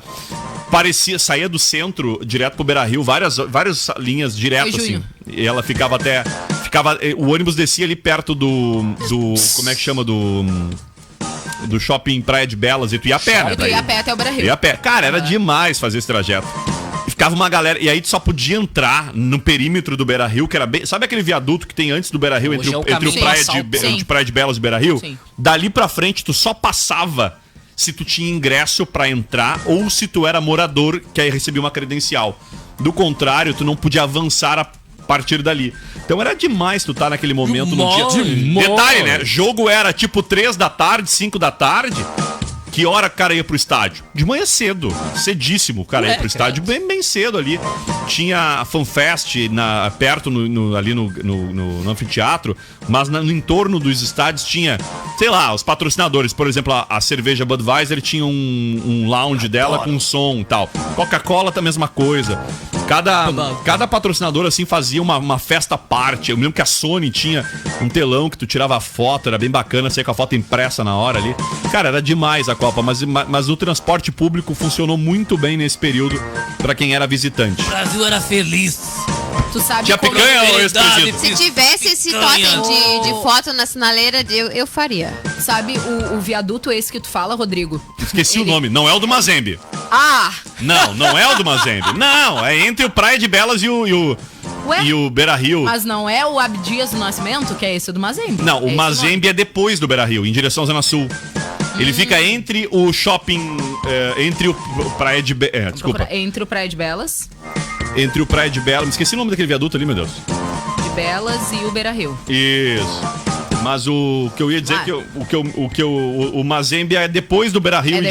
saía do centro direto pro Beira-Rio, várias linhas direto, assim. E ela o ônibus descia ali perto do como é que chama, do shopping Praia de Belas, e tu ia a pé, né? Tu ia a pé até o Beira-Rio. Ia a pé. Cara, era demais fazer esse trajeto. E ficava uma galera, e aí tu só podia entrar no perímetro do Beira-Rio, que era bem... Sabe aquele viaduto que tem antes do Beira-Rio, entre o Praia de Belas e o Beira-Rio? Dali pra frente, tu só passava se tu tinha ingresso pra entrar ou se tu era morador, que aí recebia uma credencial. Do contrário, tu não podia avançar a partir dali. Então era demais tu tá naquele momento no dia. Detalhe, né? Jogo era tipo 3 da tarde, 5 da tarde. Que hora o cara ia pro estádio? De manhã cedo, cedíssimo. O cara ia pro estádio bem cedo ali. Tinha a FanFest perto ali no anfiteatro, mas no entorno dos estádios tinha, sei lá, os patrocinadores. Por exemplo, a cerveja Budweiser tinha um lounge dela com som e tal. Coca-Cola tá a mesma coisa. Cada patrocinador, assim, fazia uma festa à parte. Eu me lembro que a Sony tinha um telão que tu tirava a foto, era bem bacana, saía com a foto impressa na hora ali. Cara, era demais a Copa, mas o transporte público funcionou muito bem nesse período pra quem era visitante. O Brasil era feliz. Tu sabe Tinha como picanha ou esse? Se tivesse esse totem de foto na sinaleira, eu faria. Sabe o viaduto esse que tu fala, Rodrigo? Esqueci o nome, não é o do Mazembe. Não é o do Mazembe. Não, é entre o Praia de Belas e o Beira-Rio. Mas não é o Abdias do Nascimento, que é esse do Mazembe? Não, o Mazembe é depois do Beira-Rio, em direção à Zona Sul. Ele fica entre o shopping, entre o Praia de Belas. Desculpa. Entre o Praia de Belas. Entre o Praia de Belas. Me esqueci o nome daquele viaduto ali, meu Deus. De Belas e o Beira-Rio. Isso. Mas o que eu ia dizer que o Mazembe é depois do Beira-Rio,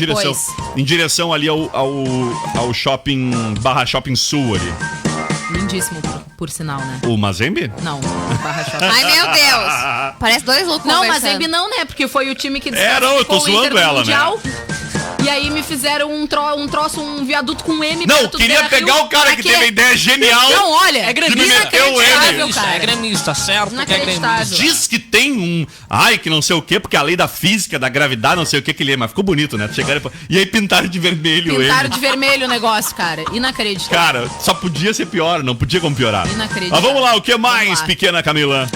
em direção ali ao shopping /shopping sul ali. Lindíssimo, por sinal, né? O Mazembe? Não, /shopping. Ai, meu Deus. Parece 2 loucos Não, conversando. Mazembe não, né? Porque foi o time que eu tô zoando ela, mundial, né? E aí me fizeram um viaduto com M. Não, queria pegar o cara que teve a ideia genial. Não, olha, é gremista. É gremista, certo? Que é gremista. Diz que tem que não sei o quê, porque a lei da física, da gravidade, não sei o que ele é, mas ficou bonito, né? Chegaram e aí pintaram de vermelho ele. Pintaram de vermelho o negócio, cara. Inacreditável. Cara, só podia ser pior, não podia como piorar. Inacreditável. Mas vamos lá, o que mais, pequena Camila?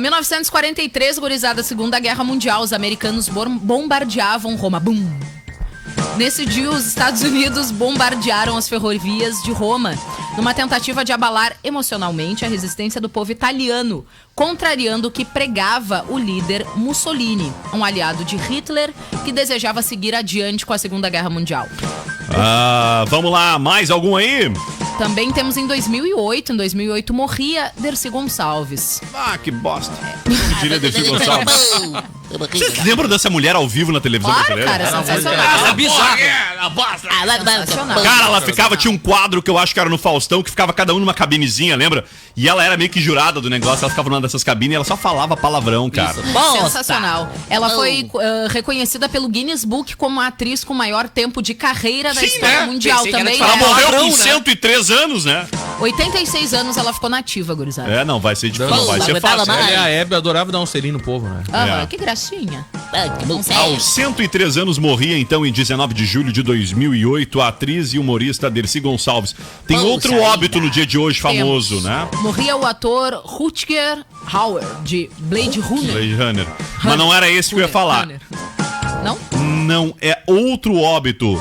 1943, gurizada, Segunda Guerra Mundial, os americanos bombardeavam Roma. Bum! Nesse dia, os Estados Unidos bombardearam as ferrovias de Roma, numa tentativa de abalar emocionalmente a resistência do povo italiano, contrariando o que pregava o líder Mussolini, um aliado de Hitler que desejava seguir adiante com a Segunda Guerra Mundial. Vamos lá, mais algum aí? Também temos em 2008. Em 2008 morria Dercy Gonçalves. Que bosta. Diria Dercy Gonçalves. Vocês lembram dessa mulher ao vivo na televisão claro, brasileira? Cara, sensacional. É bizarro. Cara, ela ficava, tinha um quadro que eu acho que era no Faustão, que ficava cada um numa cabinezinha, lembra? E ela era meio que jurada do negócio, ela ficava numa dessas cabines e ela só falava palavrão, cara. Sensacional. Ela foi reconhecida pelo Guinness Book como a atriz com maior tempo de carreira da história mundial também. Ela morreu com 103 anos, né? 86 anos ela ficou nativa, gurizada. Não vai ser difícil, não vai ser fácil. Ela e a Hebe adorava dar um selinho no povo, né? Que gracinha. Aos 103 anos morria, então, em 19 de julho de 2008, a atriz e humorista Dercy Gonçalves. Tem outro óbito no dia de hoje famoso, né? Morria o ator Rutger Hauer, de Blade Runner. Blade Runner. Mas não era esse que eu ia falar. Não? Não, é outro óbito.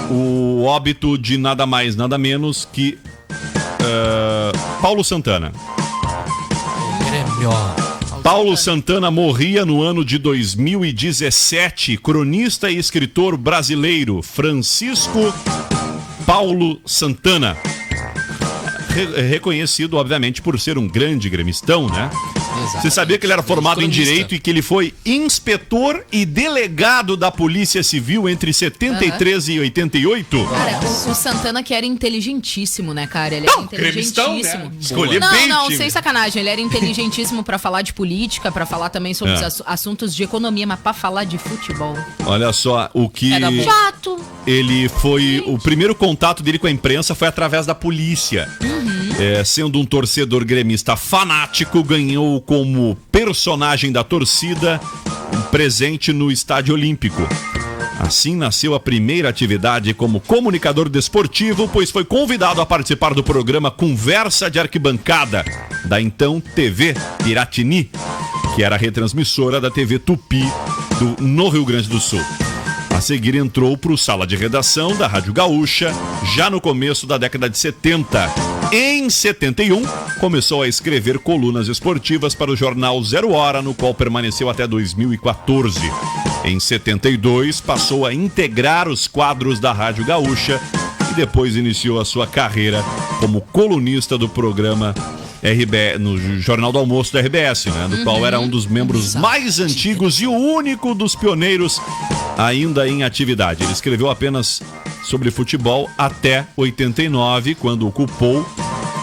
O óbito de nada mais, nada menos que Paulo Santana. Paulo Santana morria no ano de 2017. Cronista e escritor brasileiro Francisco Paulo Santana. Reconhecido, obviamente, por ser um grande gremistão, né? Exatamente. Você sabia que ele era formado em Direito e que ele foi inspetor e delegado da Polícia Civil entre 73 e 88? Cara, o Santana que era inteligentíssimo, né, cara? Ele era inteligentíssimo. Né? Escolher bem, não, sem sacanagem. Ele era inteligentíssimo pra falar de política, pra falar também sobre os assuntos de economia, mas pra falar de futebol. Olha só, o que... Chato. Ele foi... O primeiro contato dele com a imprensa foi através da polícia. Sendo um torcedor gremista fanático, ganhou como personagem da torcida presente no Estádio Olímpico. Assim nasceu a primeira atividade como comunicador desportivo, pois foi convidado a participar do programa Conversa de Arquibancada, da então TV Piratini, que era a retransmissora da TV Tupi no Rio Grande do Sul. A seguir entrou para o Sala de Redação da Rádio Gaúcha, já no começo da década de 70. Em 71, começou a escrever colunas esportivas para o jornal Zero Hora, no qual permaneceu até 2014. Em 72, passou a integrar os quadros da Rádio Gaúcha e depois iniciou a sua carreira como colunista do programa no Jornal do Almoço da RBS, né? Do qual era um dos membros mais antigos e o único dos pioneiros ainda em atividade. Ele escreveu apenas sobre futebol até 89, quando ocupou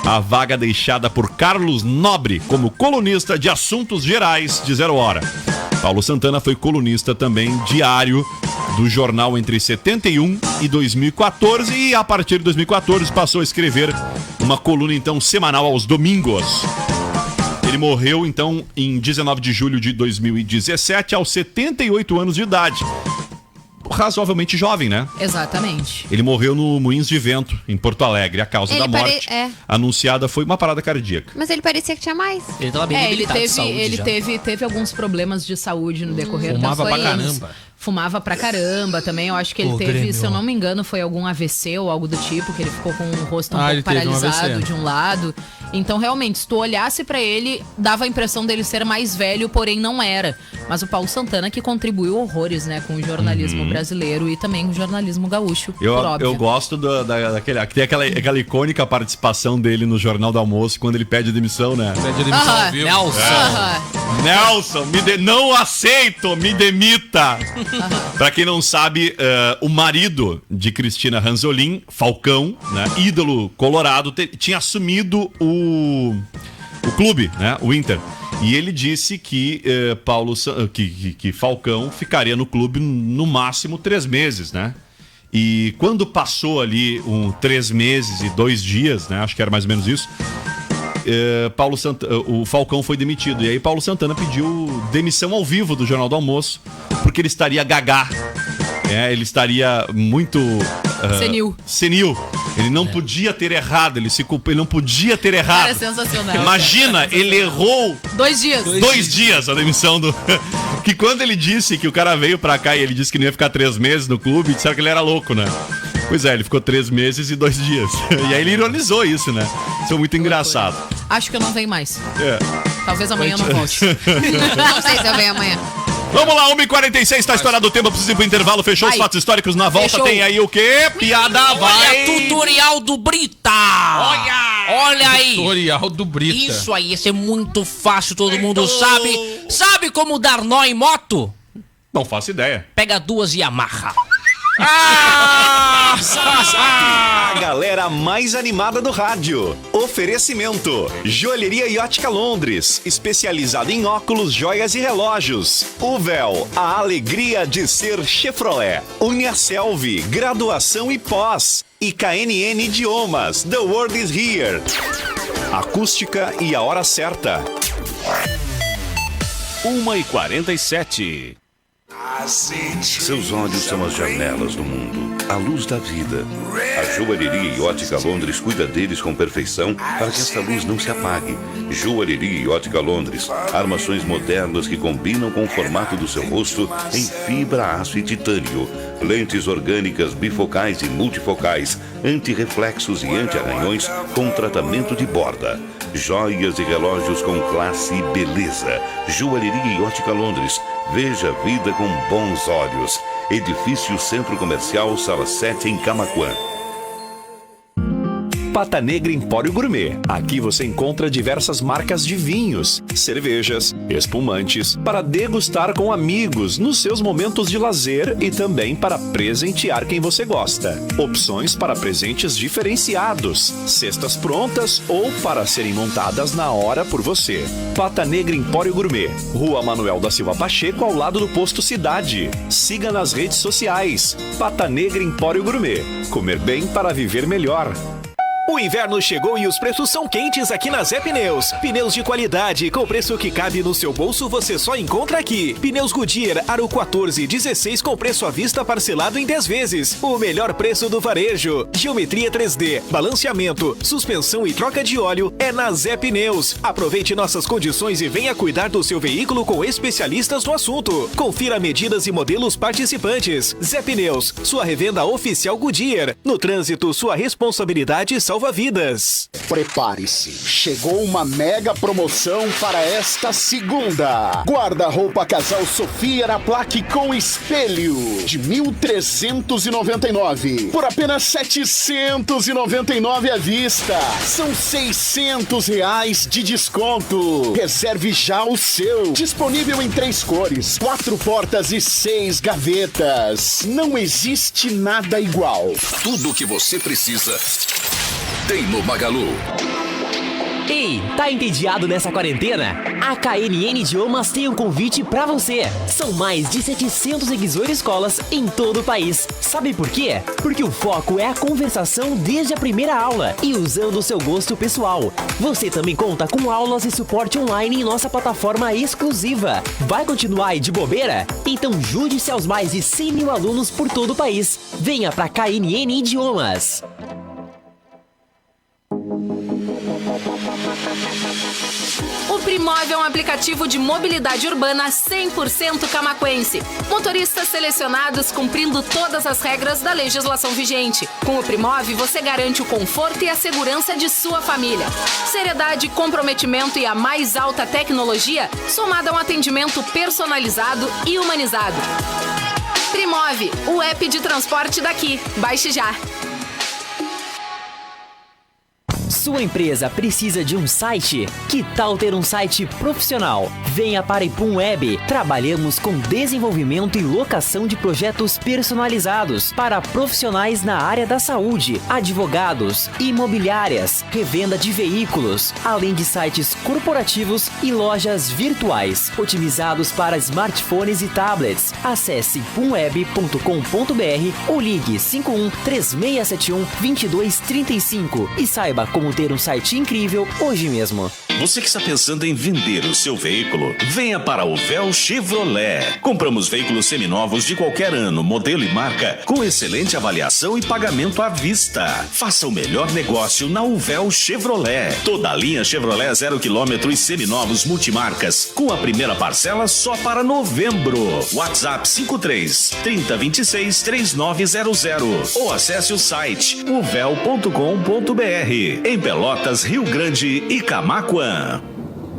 a vaga deixada por Carlos Nobre como colunista de assuntos gerais de Zero Hora. Paulo Santana foi colunista também diário do jornal entre 71 e 2014 e a partir de 2014 passou a escrever uma coluna então semanal aos domingos. Ele morreu então em 19 de julho de 2017 aos 78 anos de idade. Razoavelmente jovem, né? Exatamente. Ele morreu no Moinhos de Vento, em Porto Alegre. A causa da morte anunciada foi uma parada cardíaca. Mas ele parecia que tinha mais. Ele tava bem debilitado de saúde. Ele teve alguns problemas de saúde no decorrer das Fumava pra caramba. Fumava pra caramba também. Eu acho que ele teve, se eu não me engano, foi algum AVC ou algo do tipo, que ele ficou com o rosto um pouco paralisado de um lado. Então, realmente, se tu olhasse pra ele, dava a impressão dele ser mais velho, porém não era. Mas o Paulo Santana que contribuiu horrores, né, com o jornalismo brasileiro e também com o jornalismo gaúcho, eu gosto daquele... Tem aquela icônica participação dele no Jornal do Almoço, quando ele pede demissão, né? Pede demissão ao vivo. Nelson, não aceito, me demita. Pra quem não sabe, o marido de Cristina Ranzolin, Falcão, né, ídolo colorado, tinha assumido o clube, né, o Inter. E ele disse que que Falcão ficaria no clube no máximo 3 meses, né? E quando passou ali 3 meses e 2 dias, né? Acho que era mais ou menos isso. O Falcão foi demitido. E aí Paulo Santana pediu demissão ao vivo do Jornal do Almoço, porque ele estaria gagá. Ele estaria muito... senil. Ele não podia ter errado, ele não podia ter errado. Cara, sensacional. Imagina, ele errou 2 dias. 2 dias a demissão do... Que quando ele disse que o cara veio pra cá e ele disse que não ia ficar 3 meses no clube, disseram que ele era louco, né? Pois é, ele ficou 3 meses e 2 dias. E aí ele ironizou isso, né? Isso é muito engraçado. Acho que eu não venho mais. Talvez amanhã eu não volte. Não sei se eu venho amanhã. Vamos lá, 1h46, tá estourado o tempo, preciso ir pro intervalo, fechou os fatos históricos, na volta tem aí o quê? Piada vai! Olha, tutorial do Brita! Olha aí! Tutorial do Brita. Isso aí, esse é muito fácil, todo mundo sabe. Sabe como dar nó em moto? Não faço ideia. Pega 2 e amarra. A galera mais animada do rádio. Oferecimento: Joalheria e Ótica Londres, especializada em óculos, joias e relógios. Uvel, a alegria de ser Chevrolet. Uniaselv, graduação e pós. E KNN Idiomas, The World is Here. Acústica e a hora certa. 1h47. Seus olhos são as janelas do mundo, a luz da vida. A Joalheria e Ótica Londres cuida deles com perfeição para que esta luz não se apague. Joalheria e Ótica Londres, armações modernas que combinam com o formato do seu rosto em fibra, aço e titânio. Lentes orgânicas bifocais e multifocais, anti-reflexos e anti-arranhões com tratamento de borda. Joias e relógios com classe e beleza. Joalheria e Ótica Londres. Veja a vida com bons olhos. Edifício Centro Comercial, Sala 7, em Camaquã. Pata Negra Empório Gourmet. Aqui você encontra diversas marcas de vinhos, cervejas, espumantes, para degustar com amigos nos seus momentos de lazer e também para presentear quem você gosta. Opções para presentes diferenciados, cestas prontas ou para serem montadas na hora por você. Pata Negra Empório Gourmet, Rua Manuel da Silva Pacheco, ao lado do Posto Cidade. Siga nas redes sociais. Pata Negra Empório Gourmet. Comer bem para viver melhor. O inverno chegou e os preços são quentes aqui na Zé Pneus. Pneus de qualidade com preço que cabe no seu bolso você só encontra aqui. Pneus Goodyear Aro 14 16 com preço à vista parcelado em 10 vezes. O melhor preço do varejo. Geometria 3D, balanceamento, suspensão e troca de óleo é na Zé Pneus. Aproveite nossas condições e venha cuidar do seu veículo com especialistas no assunto. Confira medidas e modelos participantes. Zé Pneus, sua revenda oficial Goodyear. No trânsito, sua responsabilidade salva vidas. Prepare-se, chegou uma mega promoção para esta segunda. Guarda-roupa casal Sofia Araplaque com espelho de 1.399 por apenas 799 à vista. São R$600 de desconto. Reserve já o seu. Disponível em 3 cores, 4 portas e 6 gavetas. Não existe nada igual. Tudo o que você precisa tem no Magalu. Ei, tá entediado nessa quarentena? A KNN Idiomas tem um convite pra você. São mais de 718 escolas em todo o país. Sabe por quê? Porque o foco é a conversação desde a primeira aula e usando o seu gosto pessoal. Você também conta com aulas e suporte online em nossa plataforma exclusiva. Vai continuar aí de bobeira? Então junte-se aos mais de 100 mil alunos por todo o país. Venha pra KNN Idiomas. O Primove é um aplicativo de mobilidade urbana 100% camaquense. Motoristas selecionados cumprindo todas as regras da legislação vigente. Com o Primove, você garante o conforto e a segurança de sua família. Seriedade, comprometimento e a mais alta tecnologia, somada a um atendimento personalizado e humanizado. Primove, o app de transporte daqui. Baixe já. Sua empresa precisa de um site? Que tal ter um site profissional? Venha para Ipum Web. Trabalhamos com desenvolvimento e locação de projetos personalizados para profissionais na área da saúde, advogados, imobiliárias, revenda de veículos, além de sites corporativos e lojas virtuais, otimizados para smartphones e tablets. Acesse ipumweb.com.br ou ligue 51 3671 2235 e saiba como ter um site incrível hoje mesmo. Você que está pensando em vender o seu veículo, venha para o Uvel Chevrolet. Compramos veículos seminovos de qualquer ano, modelo e marca, com excelente avaliação e pagamento à vista. Faça o melhor negócio na Uvel Chevrolet. Toda a linha Chevrolet 0 km e seminovos multimarcas, com a primeira parcela só para novembro. WhatsApp 53 3026 3900 ou acesse o site uvel.com.br. Em Pelotas, Rio Grande e Camaquã.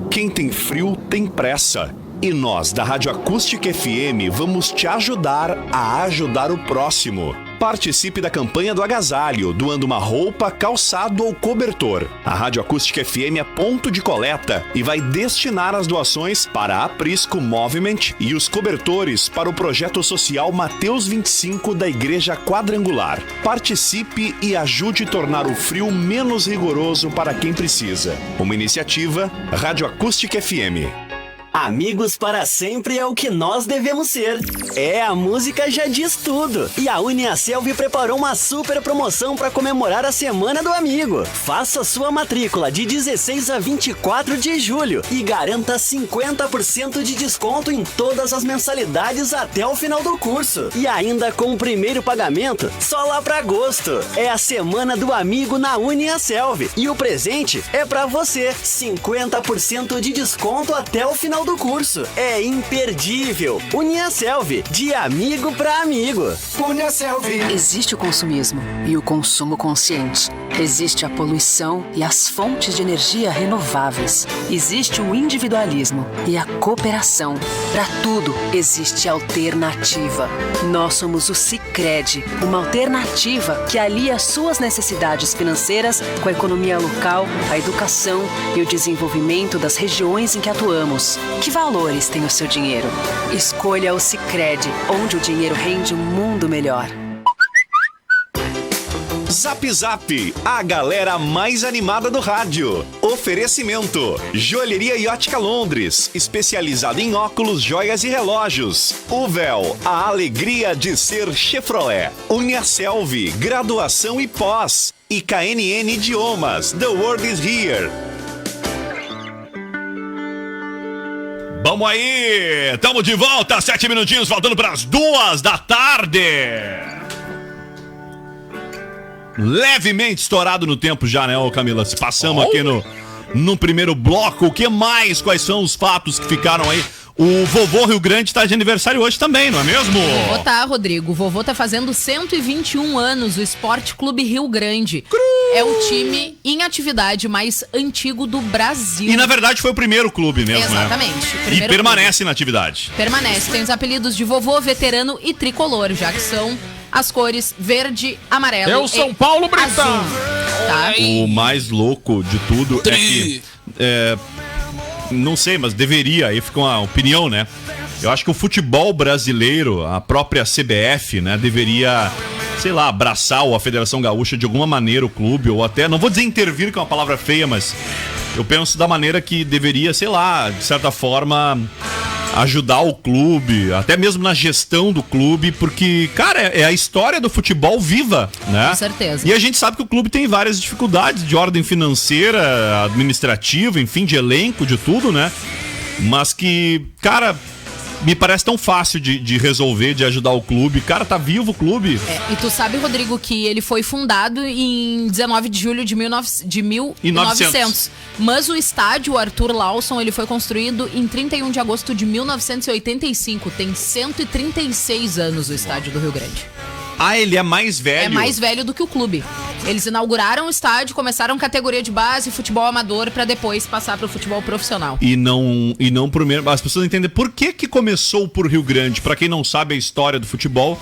Quem tem frio tem pressa. E nós, da Rádio Acústica FM, vamos te ajudar a ajudar o próximo. Participe da campanha do agasalho, doando uma roupa, calçado ou cobertor. A Rádio Acústica FM é ponto de coleta e vai destinar as doações para a Aprisco Movement e os cobertores para o projeto social Mateus 25 da Igreja Quadrangular. Participe e ajude a tornar o frio menos rigoroso para quem precisa. Uma iniciativa Rádio Acústica FM. Amigos para sempre é o que nós devemos ser. A música já diz tudo. E a Uniaselv preparou uma super promoção para comemorar a Semana do Amigo. Faça sua matrícula de 16 a 24 de julho e garanta 50% de desconto em todas as mensalidades até o final do curso. E ainda com o primeiro pagamento, só lá para agosto. É a Semana do Amigo na Uniaselv. E o presente é para você. 50% de desconto até o final do curso. É imperdível. Uniaselv, de amigo para amigo. Uniaselv. Existe o consumismo e o consumo consciente. Existe a poluição e as fontes de energia renováveis. Existe o individualismo e a cooperação. Para tudo existe alternativa. Nós somos o Sicredi, uma alternativa que alia suas necessidades financeiras com a economia local, a educação e o desenvolvimento das regiões em que atuamos. Que valores tem o seu dinheiro? Escolha o Sicredi, onde o dinheiro rende um mundo melhor. Zap Zap, a galera mais animada do rádio. Oferecimento: Joalheria e Ótica Londres, especializada em óculos, joias e relógios. Uvel, a alegria de ser Chevrolet. Uniaselv, graduação e pós. E KNN Idiomas, The World is Here. Vamos aí, estamos de volta, 7 minutinhos, faltando para as 2 da tarde. Levemente estourado no tempo já, né, ô Camila? Se passamos aqui no primeiro bloco, o que mais? Quais são os fatos que ficaram aí? O Vovô Rio Grande tá de aniversário hoje também, não é mesmo? O vovô tá, Rodrigo. O vovô tá fazendo 121 anos, o Esporte Clube Rio Grande. É o time em atividade mais antigo do Brasil. E na verdade foi o primeiro clube mesmo, exatamente, né? E permanece na atividade. Permanece. Tem os apelidos de vovô, veterano e tricolor, já que são as cores verde, amarelo. É o São Paulo Brita. Tá? O mais louco de tudo é que... não sei, mas deveria, aí fica uma opinião, né? Eu acho que o futebol brasileiro, a própria CBF, né, deveria, sei lá, abraçar a Federação Gaúcha de alguma maneira, o clube, ou até, não vou dizer intervir, que é uma palavra feia, mas eu penso da maneira que deveria, sei lá, de certa forma, ajudar o clube, até mesmo na gestão do clube, porque, cara, é a história do futebol viva, né? Com certeza. E a gente sabe que o clube tem várias dificuldades de ordem financeira, administrativa, enfim, de elenco, de tudo, né? Mas que, cara, me parece tão fácil de resolver, de ajudar o clube. Cara, tá vivo o clube. E tu sabe, Rodrigo, que ele foi fundado em 19 de julho de 1900. Mas o estádio Arthur Lawson, ele foi construído em 31 de agosto de 1985. Tem 136 anos o estádio do Rio Grande. Ah, ele é mais velho? É mais velho do que o clube. Eles inauguraram o estádio, começaram categoria de base, futebol amador, pra depois passar pro futebol profissional. E não primeiro. As pessoas entendem por que começou por Rio Grande. Pra quem não sabe a história do futebol,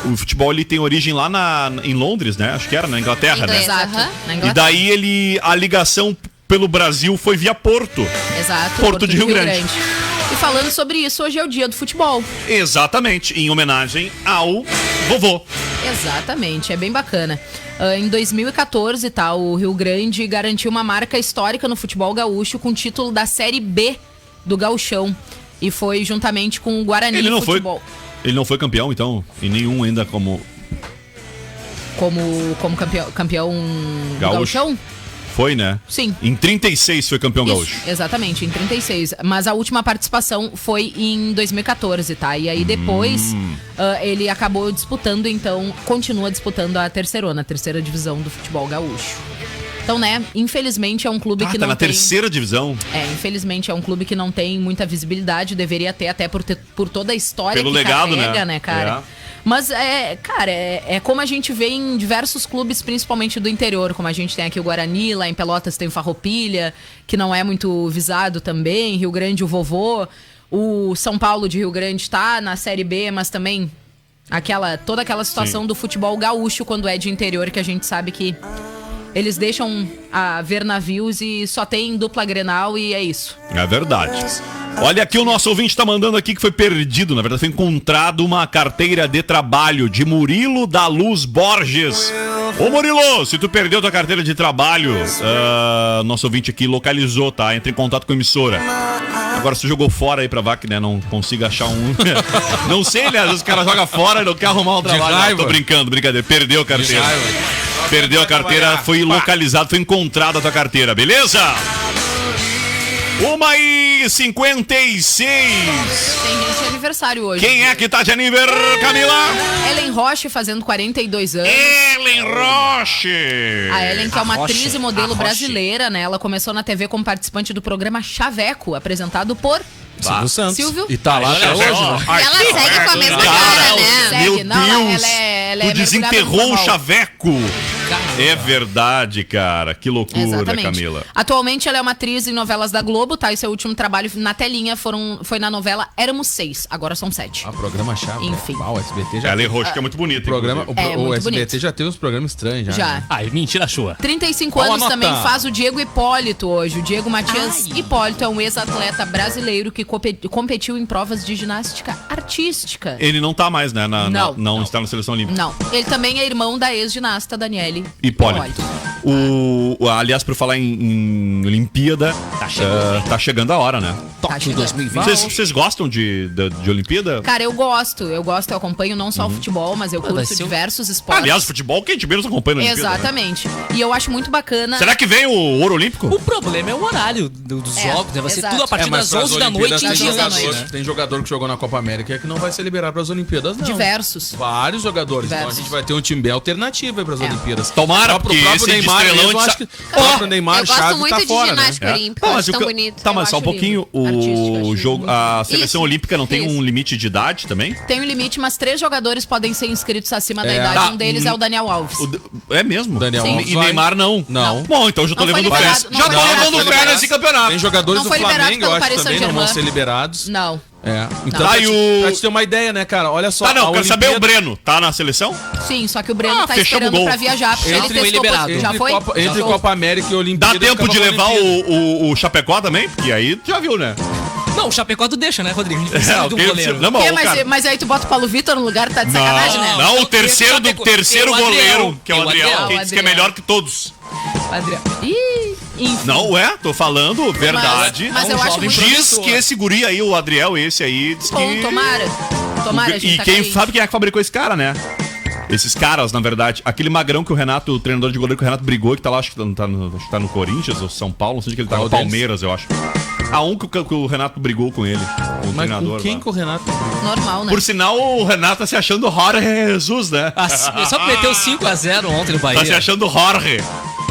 o futebol ele tem origem lá em Londres, né? Acho que era na Inglaterra, né? Exato. Na Inglaterra. E daí a ligação pelo Brasil foi via Porto. Exato. Porto de Rio Grande. E falando sobre isso, hoje é o dia do futebol. Exatamente, em homenagem ao vovô. Exatamente, é bem bacana. Em 2014, tá, o Rio Grande garantiu uma marca histórica no futebol gaúcho com o título da Série B do Gauchão. E foi juntamente com o Guarani Futebol. Ele não foi campeão, então? E nenhum ainda como campeão Gauchão? Foi, né? Sim. Em 36 foi campeão gaúcho. Exatamente, em 36. Mas a última participação foi em 2014, tá? E aí depois ele acabou disputando, então, continua disputando a terceira divisão do futebol gaúcho. Então, né, infelizmente é um clube que não tem... na terceira divisão? Infelizmente é um clube que não tem muita visibilidade, deveria ter, até por toda a história pelo que legado, carrega, né, cara? Mas, cara, é como a gente vê em diversos clubes, principalmente do interior, como a gente tem aqui o Guarani, lá em Pelotas tem o Farroupilha, que não é muito visado também, Rio Grande o Vovô. O São Paulo de Rio Grande tá na Série B, mas também toda aquela situação do futebol gaúcho quando é de interior, que a gente sabe que eles deixam a ver navios e só tem dupla Grenal e é isso. É verdade. Olha aqui, o nosso ouvinte tá mandando aqui que foi perdido, na verdade foi encontrado uma carteira de trabalho de Murilo da Luz Borges. Ô Murilo, se tu perdeu tua carteira de trabalho, nosso ouvinte aqui localizou, tá? Entra em contato com a emissora. Agora se jogou fora aí pra vaca, né? Não consiga achar um... Não sei, né? Às vezes o cara joga fora e não quer arrumar um trabalho. Não, tô brincando, brincadeira. Perdeu a carteira. Perdeu a carteira, foi localizado, foi encontrada a tua carteira, beleza? 1h56. Tem gente de aniversário hoje. Quem é que tá de aniversário, Camila? Ellen Roche fazendo 42 anos. Ellen Roche! A Ellen, que é uma atriz e modelo Roche. brasileira, né? Ela começou na TV como participante do programa Chaveco, apresentado por... Silvio Santos. Silvio. E tá lá até hoje, né? Ela segue com a mesma cara, né? Meu Segue. Não, Deus! ela Tu é desenterrou o mergulhada no Chaveco! É verdade, cara. Que loucura, Exatamente. Camila. Atualmente ela é uma atriz em novelas da Globo, tá? E seu último trabalho na telinha foi na novela Éramos 6, agora são 7. Programa-chave. Enfim. O SBT já... Ellen Roche, que é muito bonita. O muito SBT bonito. já teve uns programas estranhos, já. Já. Né? Ai, mentira sua. 35 anos também faz o Diego Hipólito hoje. O Diego Matias Hipólito é um ex-atleta brasileiro que competiu em provas de ginástica artística. Ele não tá mais, né? Não está na Seleção Olímpica. Não. Ele também é irmão da ex-ginasta Daniele Hipólito. Aliás, por falar em Olimpíada, tá chegando a hora, né? Tóquio 2020. Vocês gostam de Olimpíada? Cara, eu acompanho não só o futebol, mas eu curto diversos esportes. Aliás, futebol quem de menos acompanha na Olimpíada. Exatamente. Né? E eu acho muito bacana. Será que vem o ouro olímpico? O problema é o horário dos jogos, né? Vai ser tudo a partir das 11 da noite em dias da noite. Tem jogador que jogou na Copa América que não vai ser liberado para as Olimpíadas, não. Diversos. Vários jogadores. Então a gente vai ter um time bem alternativo aí para as Olimpíadas. Tomara, porque próprio Neymar mesmo, acho que o próprio Neymar eu gosto Chave muito tá de fora, ginástica né? olímpica, acho tão bonito. Tá, mas só um pouquinho. O jogo, a seleção Isso. olímpica não tem um limite de idade também? Tem um limite, mas 3 jogadores podem ser inscritos acima da idade. Tá. Um deles é o Daniel Alves. É mesmo? Daniel Sim. Alves E Neymar não? Não. Bom, então já tô Não foi levando liberado, fé. não Já foi tô liberado levando pelo fé nesse campeonato. Tem jogadores Não do foi liberado Flamengo, eu pelo acho Paris também, não vão Saint-Germain. ser liberados. Não. É. Então, Não. Tá, pra te ter uma ideia, né, cara? Olha só. Tá, não, a quero saber o Olimpíada- Breno. Tá na seleção? Sim, só que o Breno tá fechamos esperando o gol. pra viajar, porque ele Entre foi testou liberado. Já foi? Entre Já Copa América e Olimpíada. Dá tempo ficava de pra levar Olimpíada. o Chapecó também? Porque aí tu já viu, né? Não, o Chapecó tu deixa, né, Rodrigo? A gente precisa de um ok, goleiro. não, Quê? o cara- Mas aí tu bota o Paulo Vitor no lugar, tá de sacanagem, né? Não, o terceiro do terceiro tem o Adriel. goleiro, que é o Tem o Adriel, Adriel. que diz que é melhor que todos. Adriano. Ih, enfim. Não é? Tô falando verdade. Mas eu acho muito Diz promissor. que esse guri aí, o Adriel, esse aí, diz Bom, que... tomara. Tomara, a gente E tá quem carente. sabe quem é que fabricou esse cara, né? Esses caras, na verdade. Aquele magrão que o Renato, o treinador de goleiro que o Renato brigou, que tá lá, acho que tá no Corinthians ou São Paulo, não sei onde que ele tá, no Palmeiras, eu acho. A um que o Renato brigou com ele, o Mas treinador. com quem lá. que o Renato... Normal, né? Por sinal, o Renato tá se achando Jorge Jesus, né? Só meteu 5-0 ontem no Bahia. Tá se achando Jorge.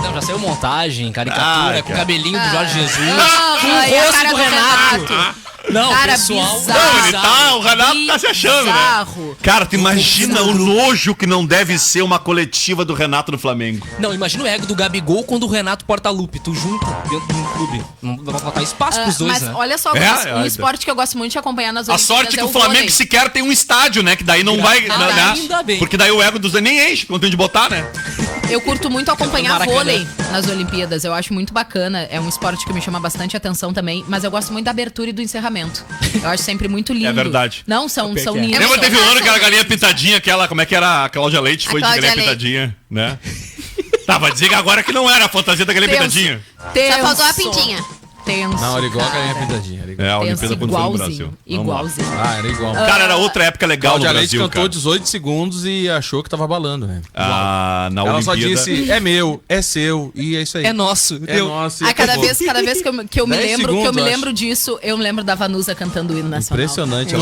Não, já saiu montagem, caricatura, com o cabelinho do Jorge Jesus. Não, com e o a rosto cara do do Renato. Não, Cara, pessoal. bizarro. Não, ele tá, o Renato tá se achando, Bizarro. né? Cara, tu imagina o nojo que não deve ser uma coletiva do Renato no Flamengo. Não, imagina o ego do Gabigol quando o Renato Portaluppi. Tu junto dentro de um clube. Não vai faltar espaço pros dois, Mas né? olha só, um esporte que eu gosto muito de acompanhar nas A Olimpíadas sorte é que é o Flamengo vôlei. sequer tem um estádio, né? Que daí não vai. Né? ainda bem. Porque daí o ego dos nem enche, quando tem de botar, né? Eu curto muito acompanhar Maracanã. vôlei nas Olimpíadas. Eu acho muito bacana. É um esporte que me chama bastante atenção também. Mas eu gosto muito da abertura e do encerramento. Eu acho sempre muito lindo. É verdade. Não, são lindos. Lembra, teve um ano que era a galinha pintadinha, aquela, como é que era? A Cláudia Leite foi de Cláudia galinha Leite. pintadinha, né? Tá, vai dizer que agora que não era a fantasia da galinha Tenso. pintadinha. Só faltou a pintinha. Tenso. Não, era igual a cara. galinha pintadinha. Era igual. É, a Tenso, Olimpíada quando foi no igualzinho. Brasil. Vamos lá. Igualzinho. Ah, era igual. Cara, era outra época legal no Cláudia Leite Brasil, cantou cara. 18 segundos e achou que tava balando, né? Ah, na Ela só Olimpíada. disse, é meu, é seu, e é isso aí. É nosso. É nosso. e Ah, cada acabou. vez que eu me 10 lembro, segundos, eu lembro disso, eu me lembro da Vanusa cantando o hino nacional. Impressionante.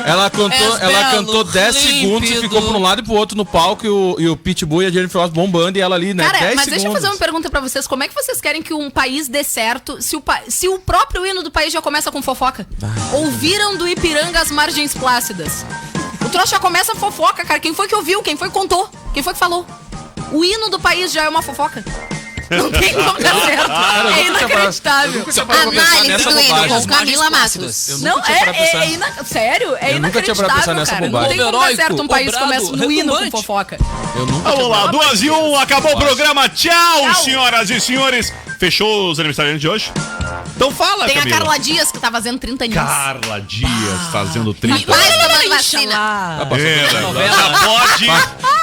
Ela cantou 10 segundos e ficou pra um lado e pro outro no palco e o Pitbull e a Jennifer Lopez bombando e ela ali, né? Cara, 10 mas segundos. deixa eu fazer uma pergunta pra vocês. Como é que vocês querem que um país dê certo se o próprio hino do país já começa com fofoca? Ouviram do Ipiranga as margens plácidas? O troço já começa fofoca, cara. Quem foi que ouviu? Quem foi que contou? Quem foi que falou? O hino do país já é uma fofoca. Não tem como dar certo. É inacreditável. Análise do hino com Camila Matos. Não, sério? É Eu nunca tinha parado pra pensar inacreditável, nessa cara. Não bobagem. tem como dar certo um país Obrado, começa no hino com retumbante. fofoca. Eu nunca Vamos lá, 2-1, acabou o programa. Tchau, senhoras e senhores. Fechou os aniversariantes de hoje? Então fala, Tem Camila. a Carla Dias, que tá fazendo 30 anos. Carla Dias fazendo 30. Mais tomando vacina. Já pode.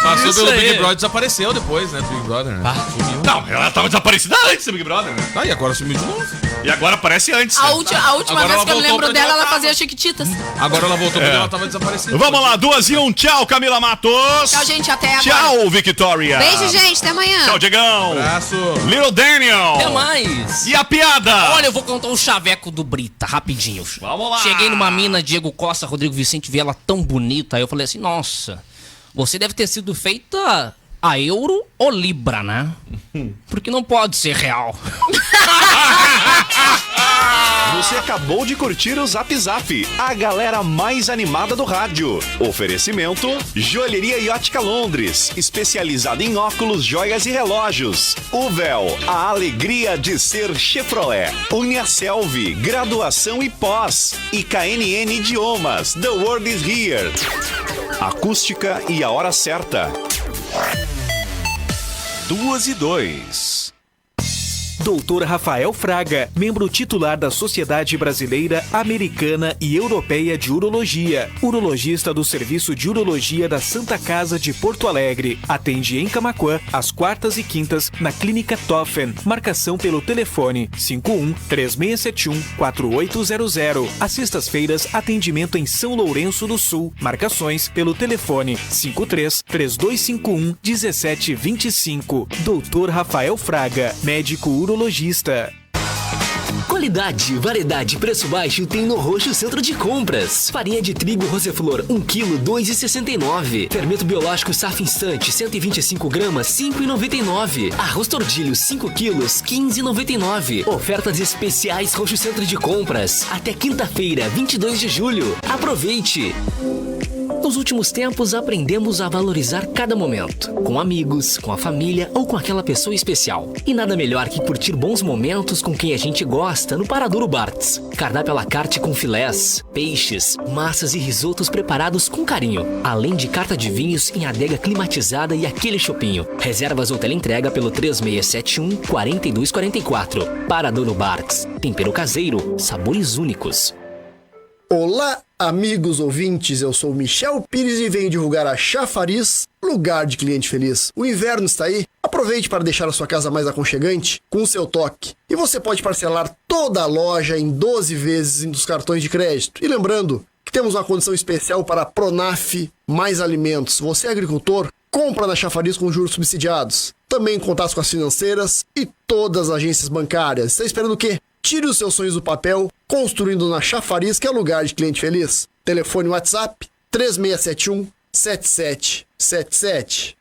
Passou Isso pelo aí. Big Brother e desapareceu depois, né? Do Big Brother, né? Sumiu. Não, ela tava desaparecida antes do Big Brother, né? Ah, e agora sumiu de novo. E agora aparece antes. A né? última Agora vez ela que eu voltou lembro pra dela, ela onde ela fazia Chiquititas. Agora ela voltou porque ela tava desaparecida. Vamos lá, 2-1, tchau, Camila Matos. Tchau, gente, até agora. Tchau, Victoria. Beijo, gente. Até amanhã. Tchau, Diegão. Abraço. Little Daniel. Até mais. E a piada? Olha, eu vou contar um chaveco do Brita, rapidinho. Vamos lá. Cheguei numa mina, Diego Costa, Rodrigo Vicente, vi ela tão bonita. Aí eu falei assim, nossa, você deve ter sido feita a euro ou libra, né? Porque não pode ser real. Você acabou de curtir o Zap Zap, a galera mais animada do rádio. Oferecimento: Joalheria e Ótica Londres, especializada em óculos, joias e relógios. Uvel, a alegria de ser Chevrolet. Uniaselv, graduação e pós. E KNN Idiomas, The World is Here. Acústica e a hora certa. 2:02. Dr. Rafael Fraga, membro titular da Sociedade Brasileira, Americana e Europeia de Urologia, urologista do Serviço de Urologia da Santa Casa de Porto Alegre. Atende em Camaquã, às quartas e quintas, na Clínica Toffen. Marcação pelo telefone 51-3671-4800. Às sextas-feiras, atendimento em São Lourenço do Sul. Marcações pelo telefone 53-3251-1725. Dr. Rafael Fraga, médico urologista. Qualidade, variedade e preço baixo tem no Roxo Centro de Compras. Farinha de trigo Roseflor, 1 kg, 2,69. Fermento biológico Safra Instante, 125 gramas, 5,99. Arroz Tordilho, 5 quilos, 15,99. Ofertas especiais Roxo Centro de Compras. Até quinta-feira, 22 de julho. Aproveite! Nos últimos tempos, aprendemos a valorizar cada momento. Com amigos, com a família ou com aquela pessoa especial. E nada melhor que curtir bons momentos com quem a gente gosta no Paradouro Bartz. Cardápio à la carte com filés, peixes, massas e risotos preparados com carinho. Além de carta de vinhos em adega climatizada e aquele chopinho. Reservas ou teleentrega pelo 3671-4244. Paradouro Bartz. Tempero caseiro, sabores únicos. Olá, amigos ouvintes, eu sou Michel Pires e venho divulgar a Chafariz, lugar de cliente feliz. O inverno está aí, aproveite para deixar a sua casa mais aconchegante com o seu toque. E você pode parcelar toda a loja em 12 vezes dos cartões de crédito. E lembrando que temos uma condição especial para Pronaf Mais Alimentos. Você é agricultor? Compra na Chafariz com juros subsidiados. Também contato com as financeiras e todas as agências bancárias. Está esperando o quê? Tire os seus sonhos do papel, construindo na Chafariz, que é o lugar de cliente feliz. Telefone WhatsApp 3671-7777.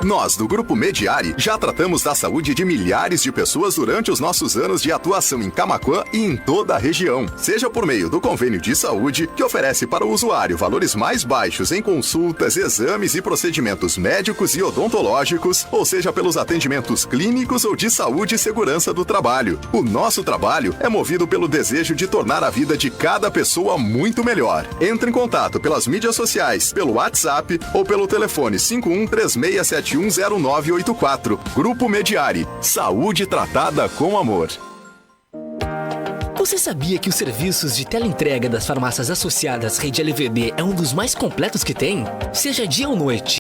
Nós, do Grupo Mediari, já tratamos da saúde de milhares de pessoas durante os nossos anos de atuação em Camaquã e em toda a região. Seja por meio do convênio de saúde, que oferece para o usuário valores mais baixos em consultas, exames e procedimentos médicos e odontológicos, ou seja pelos atendimentos clínicos ou de saúde e segurança do trabalho. O nosso trabalho é movido pelo desejo de tornar a vida de cada pessoa muito melhor. Entre em contato pelas mídias sociais, pelo WhatsApp ou pelo telefone 51-3671-0984. Grupo Mediari. Saúde tratada com amor. Você sabia que os serviços de teleentrega das farmácias associadas Rede LVB é um dos mais completos que tem? Seja dia ou noite,